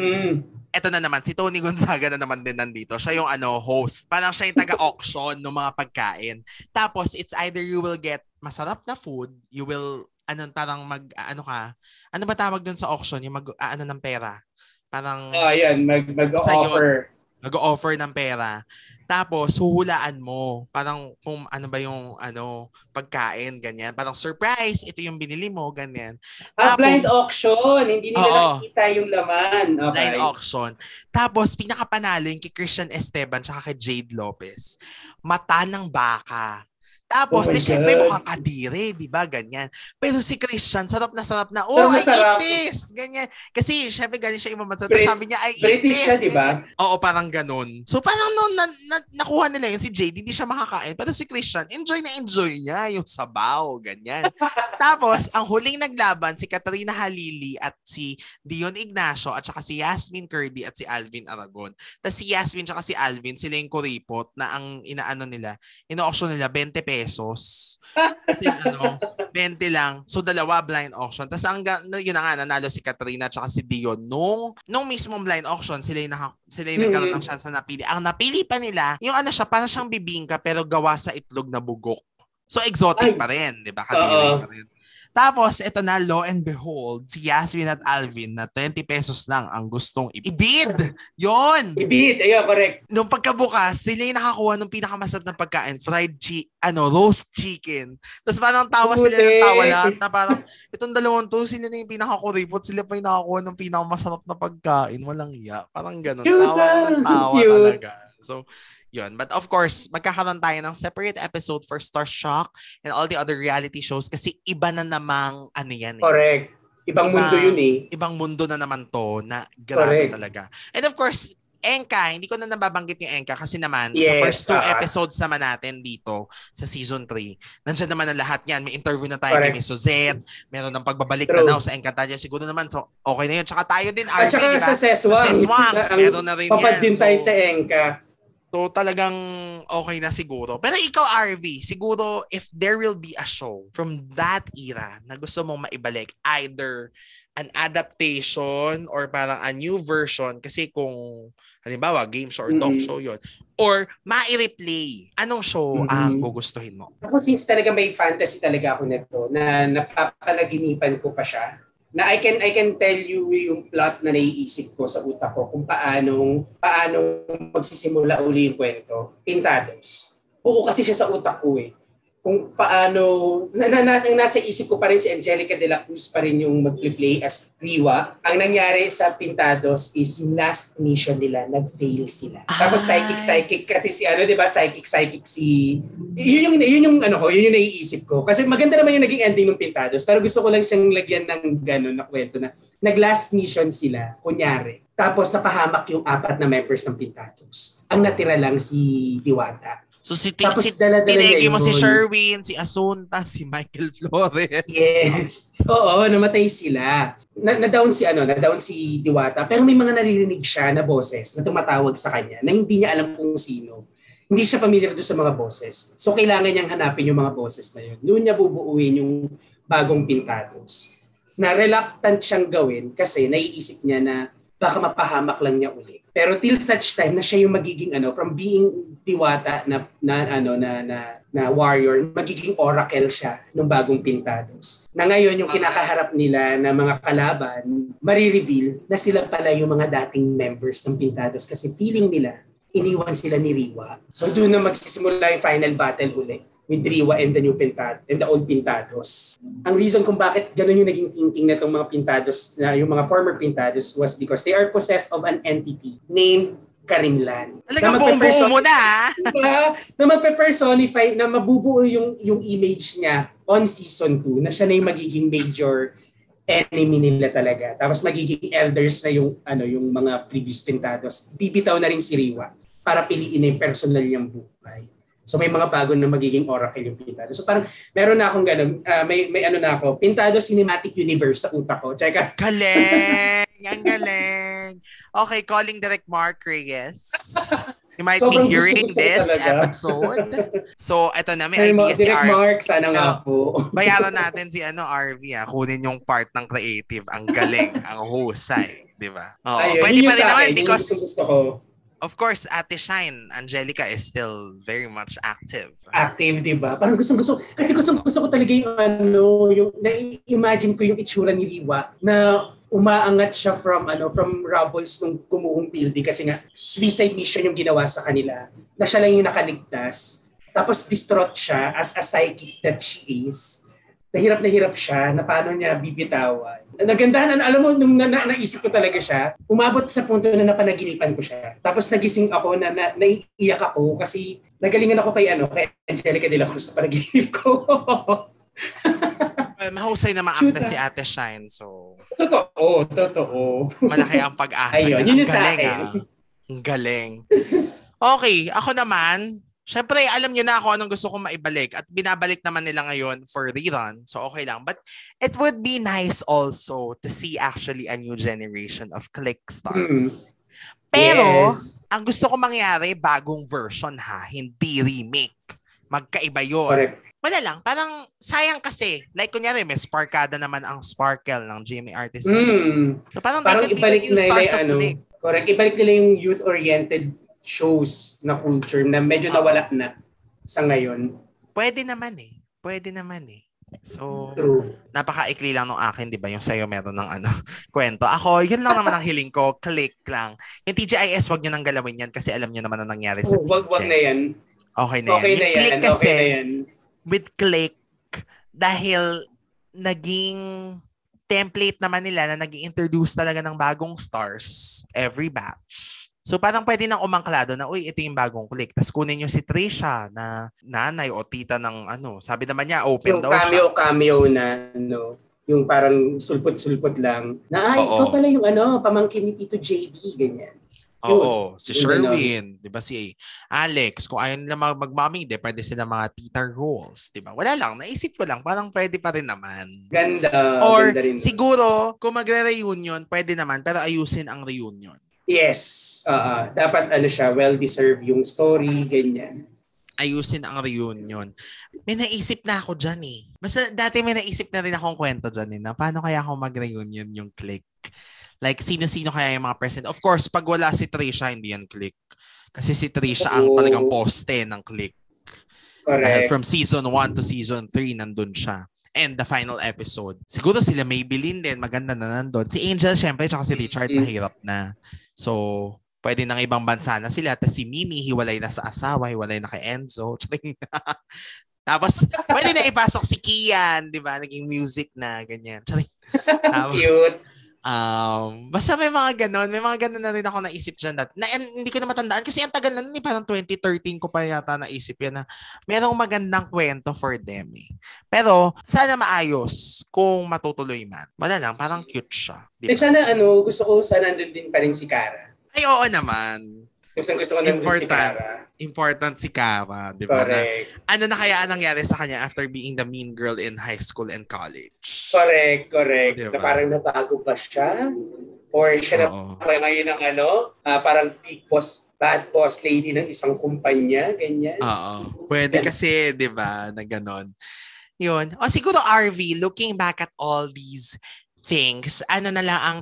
eto na naman, si Tony Gonzaga na naman din nandito. Siya yung host. Parang siya yung taga-auction ng mga pagkain. Tapos, it's either you will get masarap na food, you will, parang ano ba tawag dun sa auction? Yung ng pera. Parang, mag-offer. Mag-offer ng pera. Tapos, huhulaan mo. Parang kung ano ba yung pagkain, ganyan. Parang surprise, ito yung binili mo, ganyan. Tapos, blind auction. Hindi nila nakikita yung laman. Okay. Blind auction. Tapos, pinakapanalo yung kay Christian Esteban tsaka kay Jade Lopez. Mata ng baka. Tapos, syempre mukhang kadire, di ba? Ganyan. Pero si Christian, sarap na, oh, I eat this! Ganyan. Kasi, syempre, galing siya imamansa. Tapos sabi niya, I eat British this. Siya, di ba? Oo, parang ganun. So, parang nakuha nila yun, si Jade, hindi siya makakain. Pero si Christian, enjoy niya yung sabaw. Ganyan. Tapos, ang huling naglaban, si Katrina Halili at si Dion Ignacio at saka si Yasmin Curdy at si Alvin Aragon. Tapos si Yasmin at si Alvin, sila yung kuripot na ang ina-auction nila, 20 pesos. Kasi 20 lang. So, dalawa blind auction. Tapos, yun na nga, nanalo si Katrina at si Dion. Nung mismong blind auction, sila yung nagkaroon ng chance na napili. Ang napili pa nila, yung siya, parang siyang bibingka pero gawa sa itlog na bugok. So, exotic pa rin, di ba? Kadiri pa rin. Tapos, ito na, lo and behold, si Yasmin at Alvin na 20 pesos lang ang gustong ibid. Yon. Ibid, ayun, correct. Nung pagkabukas, sila yung nakakuha ng pinakamasarap na pagkain, roast chicken. Tapos parang tawa sila ng tawa lahat na parang, itong dalawang to, sila na yung pinakakuripot, sila pa yung nakakuha ng pinakamasarap na pagkain. Walang iya. Parang ganun. Tawa talaga. So, yun. But of course, magkakaroon tayo ng separate episode for Starstruck and all the other reality shows kasi iba na namang ano yan eh. Correct. Ibang mundo yun eh. Ibang mundo na naman to na grabe talaga. And of course, Enka, hindi ko na nababanggit yung Enka kasi naman sa first 2 episodes naman natin dito sa season 3, nandiyan naman ang lahat yan. May interview na tayo kay Miss Suzette, meron ng pagbabalik na daw sa Encantadia. Siguro naman, so okay na yun. Tsaka tayo din, RV, at saka diba? sa Seswangs, meron na rin papad yan. din tayo sa Enka. So talagang okay na siguro. Pero ikaw, RV, siguro if there will be a show from that era na gusto mong maibalik, either an adaptation or parang a new version, kasi kung halimbawa game show or talk show yon, or ma-replay, anong show ang gugustuhin mo? Ako since talaga may fantasy talaga ako nito na napapanaginipan ko pa siya, na I can tell you yung plot na naiisip ko sa utak ko kung paano magsisimula uli yung kwento. Pintados. Oo, kasi siya sa utak ko eh. Kung paano, nasa isip ko pa rin si Angelica de la Cruz pa rin yung mag-play as Riwa. Ang nangyari sa Pintados is yung last mission nila, nag-fail sila. Tapos psychic kasi si di ba, psychic si yun yung naiisip ko. Kasi maganda naman yung naging ending ng Pintados, pero gusto ko lang siyang lagyan ng gano'n na kwento na nag-last mission sila, kunyari. Tapos napahamak yung 4 na members ng Pintados. Ang natira lang si Diwata. So tinegi mo si Sherwin, si Asunta, si Michael Flores. Yes. Oo, namatay sila. Na-down si Diwata, pero may mga naririnig siya na boses na tumatawag sa kanya na hindi niya alam kung sino. Hindi siya familiar doon sa mga boses. So kailangan niyang hanapin yung mga boses na yun. Doon niya bubuuin yung bagong Pintados. Na reluctant siyang gawin kasi naiisip niya na baka mapahamak lang niya uli. Pero till such time na siya yung magiging from being Diwata na warrior, magiging oracle siya ng bagong Pintados. Na ngayon yung kinakaharap nila na mga kalaban, marireveal na sila pala yung mga dating members ng Pintados kasi feeling nila iniwan sila ni Riwa. So doon na magsisimula yung final battle uli with Riwa and the new Pintados and the old Pintados. Ang reason kung bakit ganun yung naging thinking na itong mga Pintados, na yung mga former Pintados, was because they are possessed of an entity named Karimlan. Talagang buong-buo mo na. Na magpe-personify, na mabubuo yung image niya on season 2, na siya na yung magiging major enemy nila talaga. Tapos magiging elders na yung mga previous Pintados. Bibitaw na rin si Riwa para piliin na yung personal niyang buhay. So may mga bago na magiging oracle yung Pintados. So parang meron na akong ganun, may na ako, Pintados Cinematic Universe sa utak ko. Check. Galing! Ang galing! Okay, calling Direct Mark Reyes. You might be hearing this episode. So, ito na, may idea si Direct Mark, sana nga po. Bayaran natin si RV. Kunin yung part ng creative. Ang galing, ang husay. Diba? Pwede pa rin naman because... Gusto ko. Of course, Ate Shine, Angelica is still very much active. Active, di ba? Parang gusto. Kasi gusto ko talaga yung na-imagine ko yung itsura ni Riwa na umaangat siya from rubbles nung gumuhong building kasi nga suicide mission yung ginawa sa kanila. Na siya lang yung nakaligtas. Tapos distraught siya as a psychic that she is. Na hirap siya na paano niya bibitawan. Nagandahan, alam mo, nung naisip ko talaga siya, umabot sa punto na napanaginipan ko siya. Tapos nagising ako na naiiyak ako kasi nagalingan ako kay Angelica de la Cruz sa panaginip ko. Mahusay na ma-acta si Ate Shine, so... Totoo. Malaki ang pag-asa. Ayun, yun yung sa akin. Ang galing. Okay, ako naman, syempre, alam niyo na ako anong gusto kong maibalik at binabalik naman nila ngayon for rerun. So, okay lang. But it would be nice also to see actually a new generation of Click Stars. Pero, ang gusto ko mangyari, bagong version hindi remake. Magkaiba yun. Correct. Wala lang. Parang sayang kasi. Like, kunyari, may Sparkada naman ang Sparkle ng Jimmy Artisan. So, parang ibalik yung nila Stars of Click. Correct. Ibalik nila yung youth-oriented shows na culture na medyo nawala na sa ngayon. Pwede naman eh. So, True. napaka-ikli lang nung akin, di ba? Yung sa'yo meron ng kwento. Ako, yun lang naman ang hiling ko. Click lang. Yung TGIS, wag nyo nang galawin yan kasi alam nyo naman ang nangyari sa TJ. Wag na yan. Okay na yan. Okay na Yung Click yan. kasi, Okay na yan. with Click, dahil naging template naman nila na nag-introduce talaga ng bagong stars every batch. So parang pwede nang umangklado na, uy, ito yung bagong Click. Tapos kunin nyo si Trisha na nanay o tita ng Sabi naman niya, open Yung daw siya. cameo na, yung parang sulpot-sulpot lang. Na, ikaw pala yung pamangkin ni Tito JB, ganyan. Oo, si Sherwin, 'di ba, si Alex, kung ayaw nila mag-mommy, pwede sila mga tita roles, 'di ba? Wala lang, naisip ko lang, parang pwede pa rin naman. Ganda. Or ganda rin. Siguro, kung magre-reunion, pwede naman, pero ayusin ang reunion. Yes, dapat siya, well-deserved yung story, ganyan. Ayusin ang reunion. May naisip na ako dyan eh. Basta dati may naisip na rin akong kwento dyan eh, na paano kaya ako mag-reunion yung Click? Like, sino-sino kaya yung mga present? Of course, pag wala si Trisha, hindi yan Click. Kasi si Trisha ang talagang poste ng Click. Correct. Dahil from season 1 to season 3, nandun siya. And the final episode. Siguro sila Maybelline din, maganda na nandun. Si Angel, syempre, tsaka si Richard, mahirap na. So, pwede ng ibang bansa na sila. Tapos si Mimi, hiwalay na sa asawa, hiwalay na kay Enzo. Tapos, pwede na ipasok si Kian, di ba? Naging music na, ganyan. Tapos, cute. Basta may mga ganon na rin ako naisip dyan hindi ko na matandaan kasi ang tagal na nun, parang 2013 ko pa yata naisip yan na merong magandang kwento for them eh. Pero sana maayos kung matutuloy man. Wala lang, parang cute siya. Diba? Sana gusto ko sana nandun din pa rin si Cara. Ay, oo naman. Gusto ko nandun si Cara. Important si Cara, di ba? Correct. Na kaya nangyari sa kanya after being the mean girl in high school and college? Correct. Diba? Na parang nabago pa siya? Or siya na ngayon ng parang bad boss lady ng isang kumpanya, ganyan? Oo. Pwede kasi, di ba, na ganon. Yun. O siguro, RV, looking back at all these things, na lang ang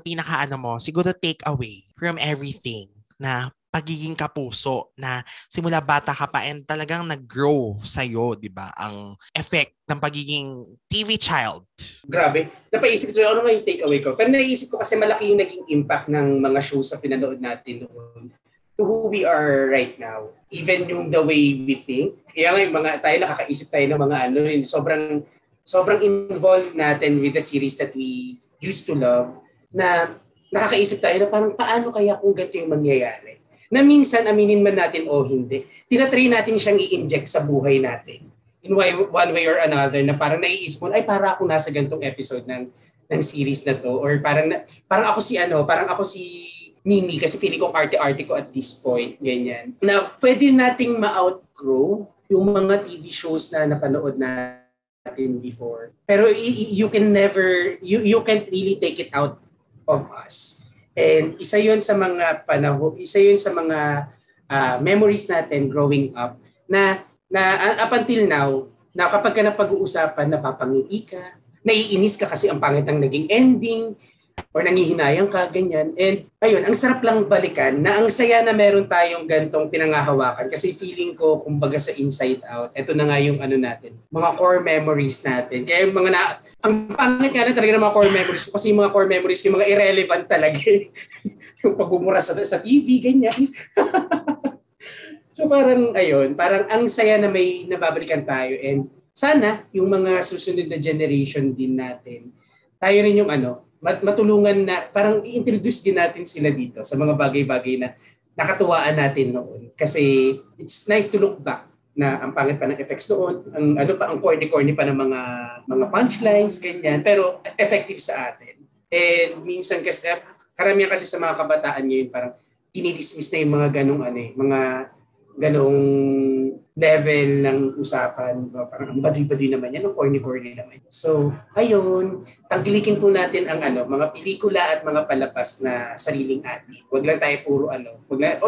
mo? Siguro take away from everything na pagiging kapuso na simula bata ka pa and talagang nag-grow sa'yo, di ba? Ang effect ng pagiging TV child. Grabe. Napaisip ko, ano nga yung takeaway ko? Pero naisip ko kasi malaki yung naging impact ng mga shows na pinanood natin noon to who we are right now. Even yung the way we think. Kaya nga tayo nakakaisip tayo ng mga sobrang involved natin with the series that we used to love na nakakaisip tayo na parang paano kaya kung ganito yung mangyayari? Na minsan, aminin man natin o hindi, tinatry natin siyang i-inject sa buhay natin. In one way or another, na parang naiisip mo, ay para ako nasa ganitong episode ng series na to. Or parang ako si Mimi kasi feeling ko arte-arte ko at this point, ganyan. Na pwede nating ma-outgrow yung mga TV shows na napanood natin before. Pero you can never, you can't really take it out of us. And isa yun sa mga memories natin growing up na up until now, na kapag ka napag-uusapan, napapangiti ka, naiinis ka kasi ang pangit ang naging ending, or nangihinayang ka, ganyan. And ayun, ang sarap lang balikan na ang saya na meron tayong gantong pinangahawakan kasi feeling ko, kumbaga sa Inside Out, eto na nga yung natin, mga core memories natin. Kaya ang pangit nga na talaga ng mga core memories ko kasi yung mga core memories, yung mga irrelevant talaga. Yung pagbumura sa TV, ganyan. So parang ang saya na may nababalikan tayo and sana yung mga susunod na generation din natin, tayo rin yung matulungan na parang i-introduce din natin sila dito sa mga bagay-bagay na nakatuwaan natin noon. Kasi it's nice to look back na ang pangit pa ng effects noon, ang corny-corny pa ng mga punchlines, ganyan, pero effective sa atin. And minsan kasi, karamihan kasi sa mga kabataan ngayon, parang dinidismiss na yung mga ganong level ng usapan. Parang baduy-baduy naman yan, corny-corny naman. So, ayun, tagilikin po natin ang mga pelikula at mga palapas na sariling atin. Huwag lang tayo puro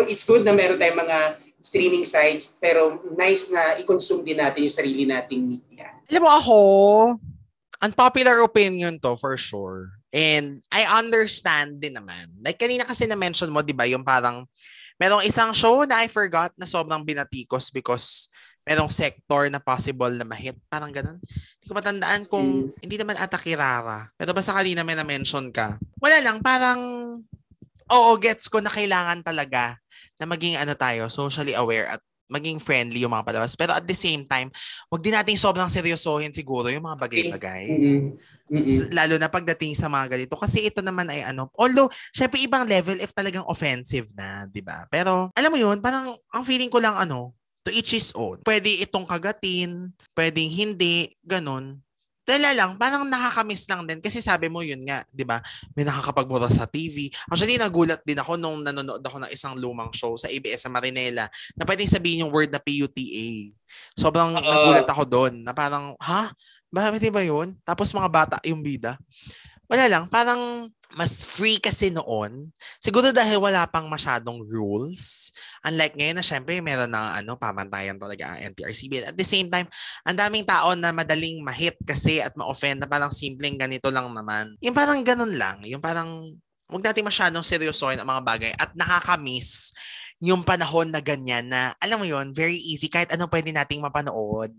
it's good na meron tayong mga streaming sites, pero nice na i-consume din natin yung sarili nating media. Alam mo ako, unpopular opinion to for sure. And I understand din naman. Like kanina kasi na-mention mo, di ba, yung parang merong isang show na I forgot na sobrang binatikos because merong sector na possible na ma-hit. Parang ganun. Hindi ko matandaan kung hindi naman ata Kirara. Pero basta kanina may na-mention ka. Wala lang, parang oo, gets ko na kailangan talaga na maging tayo, socially aware at maging friendly yung mga palabas. Pero at the same time, wag din nating sobrang seryosohin siguro yung mga bagay-bagay. Lalo na pagdating sa mga ganito. Kasi ito naman ay although, syempre ibang level if talagang offensive na, di ba? Pero, alam mo yun, parang ang feeling ko lang to each his own. Pwede itong kagatin, pwedeng hindi, ganun. Dala lang, parang nakakamiss lang din. Kasi sabi mo yun nga, di ba? May nakakapagbura sa TV. Actually, nagulat din ako nung nanonood ako ng isang lumang show sa ABS sa Marinela na pwedeng sabihin yung word na PUTA. Sobrang nagulat ako doon na parang, ha? Bakit ba yun? Tapos mga bata yung bida. Wala lang, parang mas free kasi noon. Siguro dahil wala pang masyadong rules. Unlike ngayon na syempre meron na pamantayan talaga ang NTRCB. At the same time, ang daming tao na madaling ma-hit kasi at ma-offend na parang simpleng ganito lang naman. Yung parang ganun lang. Yung parang huwag natin masyadong seryosohin ang mga bagay at nakakamiss yung panahon na ganyan na alam mo yun, very easy kahit ano pwede nating mapanood.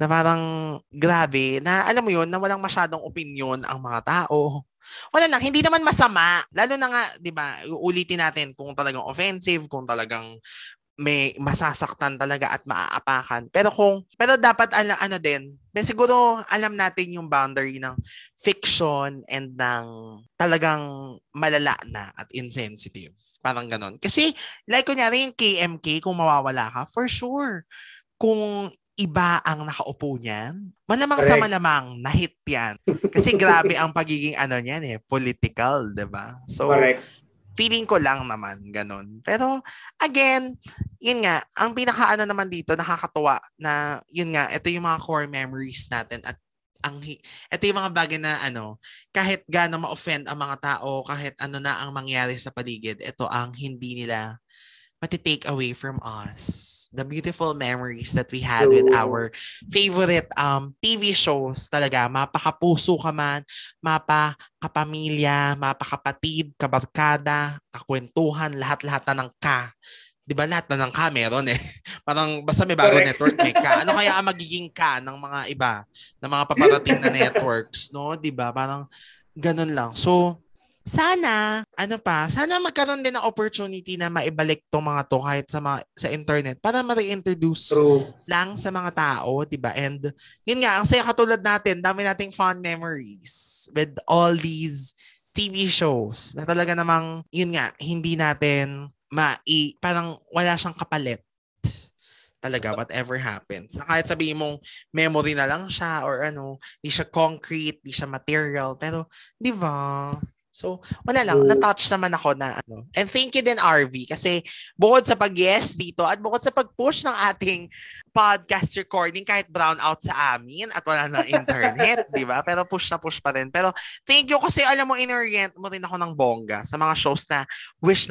Na parang grabe, na alam mo yun, na walang masyadong opinion ang mga tao. Wala lang, hindi naman masama. Lalo na nga, di ba, ulitin natin kung talagang offensive, kung talagang may masasaktan talaga at maaapakan. Pero dapat din, siguro alam natin yung boundary ng fiction and ng talagang malala na at insensitive. Parang ganon. Kasi, like kunyari yung KMK, kung mawawala ka, for sure. Kung iba ang nakaupo niyan, malamang sa malamang na-hit yan. Kasi grabe ang pagiging niyan political, diba? So, feeling ko lang naman, ganun. Pero, again, yun nga, ang pinaka naman dito, nakakatuwa na, yun nga, ito yung mga core memories natin at ito yung mga bagay na kahit gaano ma-offend ang mga tao, kahit na ang mangyari sa paligid, ito ang hindi nila take away from us. The beautiful memories that we had with our favorite TV shows talaga. Mapakapuso ka man, mapakapamilya, mapakapatid, kabarkada, kakwentuhan, lahat-lahat na ng ka. Di ba lahat na ng ka meron Parang basta may bago network may ka. Ano kaya ang magiging ka ng mga iba, ng mga paparating na networks, no? Di ba? Parang ganun lang. So, sana magkaroon din ng opportunity na maibalik tong mga to kahit sa internet para ma-reintroduce lang sa mga tao, 'di ba? And yun nga, ang saya katulad natin, dami nating fond memories with all these TV shows na talaga namang yun nga, hindi natin parang wala siyang kapalit. Talaga, whatever happens. Na kahit sabihin mong memory na lang siya or di siya concrete, di siya material, pero 'di ba? So, wala lang. Na-touch naman ako na And thank you din, RV, kasi bukod sa pag-yes dito at bukod sa pag-push ng ating podcast recording kahit brown out sa amin at wala ng internet, di ba? Pero push na push pa rin. Pero thank you kasi alam mo, inorient mo rin ako ng bongga sa mga shows na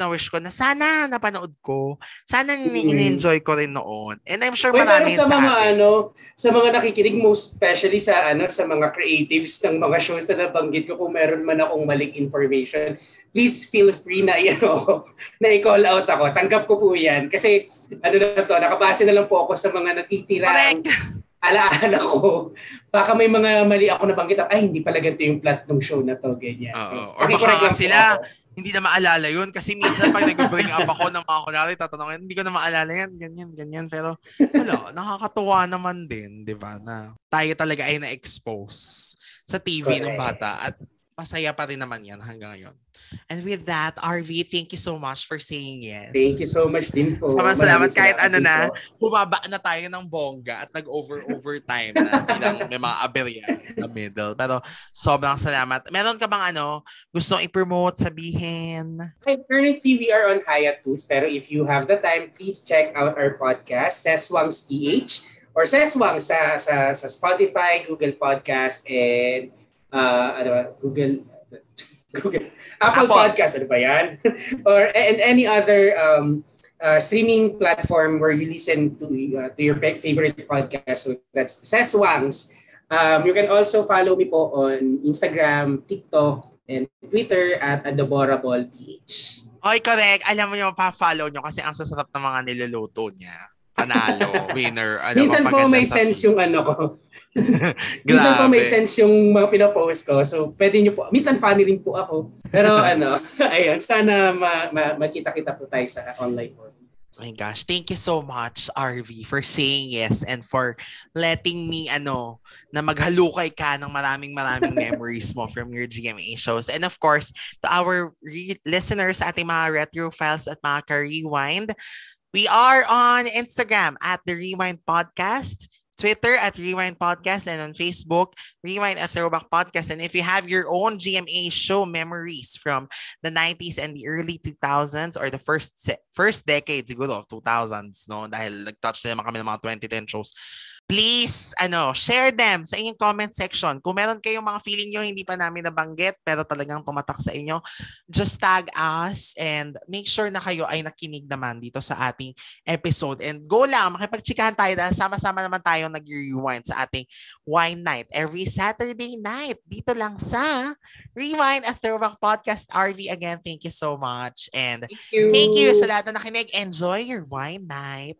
wish ko na sana napanood ko. Sana in-enjoy ko rin noon. And I'm sure marami sa mga atin. Sa mga nakikinig, most especially sa sa mga creatives ng mga shows na nabanggit ko, kung meron man akong maling information, please feel free na na i-call out ako. Tanggap ko po 'yan kasi nakabase na lang po ako sa mga natitirang alaala ko. Baka may mga mali ako nabanggit, hindi pala ganito yung plot ng show na to, ganyan. So, or baka sila hindi na maalala yun kasi minsan pag nag-bring up ako ng mga kunwari, tatanungin, hindi ko na maalala yan, ganyan. Pero nakakatuwa naman din, di ba, na tayo talaga ay na-expose sa TV ng bata at masaya pa rin naman yan hanggang ngayon. And with that, RV, thank you so much for saying yes. Thank you so much din po. Salamat kahit bumaba na tayo ng bongga at nag-overtime na bilang may mga aberya in the middle. Pero sobrang salamat. Meron ka bang gustong i-promote, sabihin? Currently, we are on Hiatus, pero if you have the time, please check out our podcast, Seswangs PH, or Seswang sa Spotify, Google Podcast, and Apple Podcast, ano ba yan? Or and any other streaming platform where you listen to your favorite podcast. So that's Seswangs. You can also follow me po on Instagram, TikTok, and Twitter at AdoborablePH. Okay, correct. Alam mo yung pa-follow nyo kasi ang sasarap ng mga niluluto niya. Panalo, winner. Minsan po may sense yung ano ko. Minsan po may sense yung mga pinopost ko. So, pwede nyo po. Minsan funny rin po ako. Pero ayun, sana makita-kita po tayo sa online world. Oh my gosh, thank you so much, RV, for saying yes and for letting me, na maghalukay ka ng maraming memories mo from your GMA shows. And of course, to our listeners, ating mga Retrophiles at mga ka-rewind, we are on Instagram at The Rewind Podcast, Twitter at Rewind Podcast, and on Facebook, Rewind a Throwback Podcast. And if you have your own GMA show memories from the 90s and the early 2000s or the first decade siguro of 2000s, no? Dahil nag-touch na naman kami ng mga 2010 shows. Please, share them sa inyong comment section. Kung meron kayong mga feeling nyo hindi pa namin nabanggit pero talagang tumatak sa inyo, just tag us and make sure na kayo ay nakinig naman dito sa ating episode. And go lang, makipagchikahan tayo dahil sama-sama naman tayong nag-rewind sa ating wine night every Saturday night. Dito lang sa Rewind a Throwback Podcast. RV, again, thank you so much. And thank you sa lahat na nakinig. Enjoy your wine night.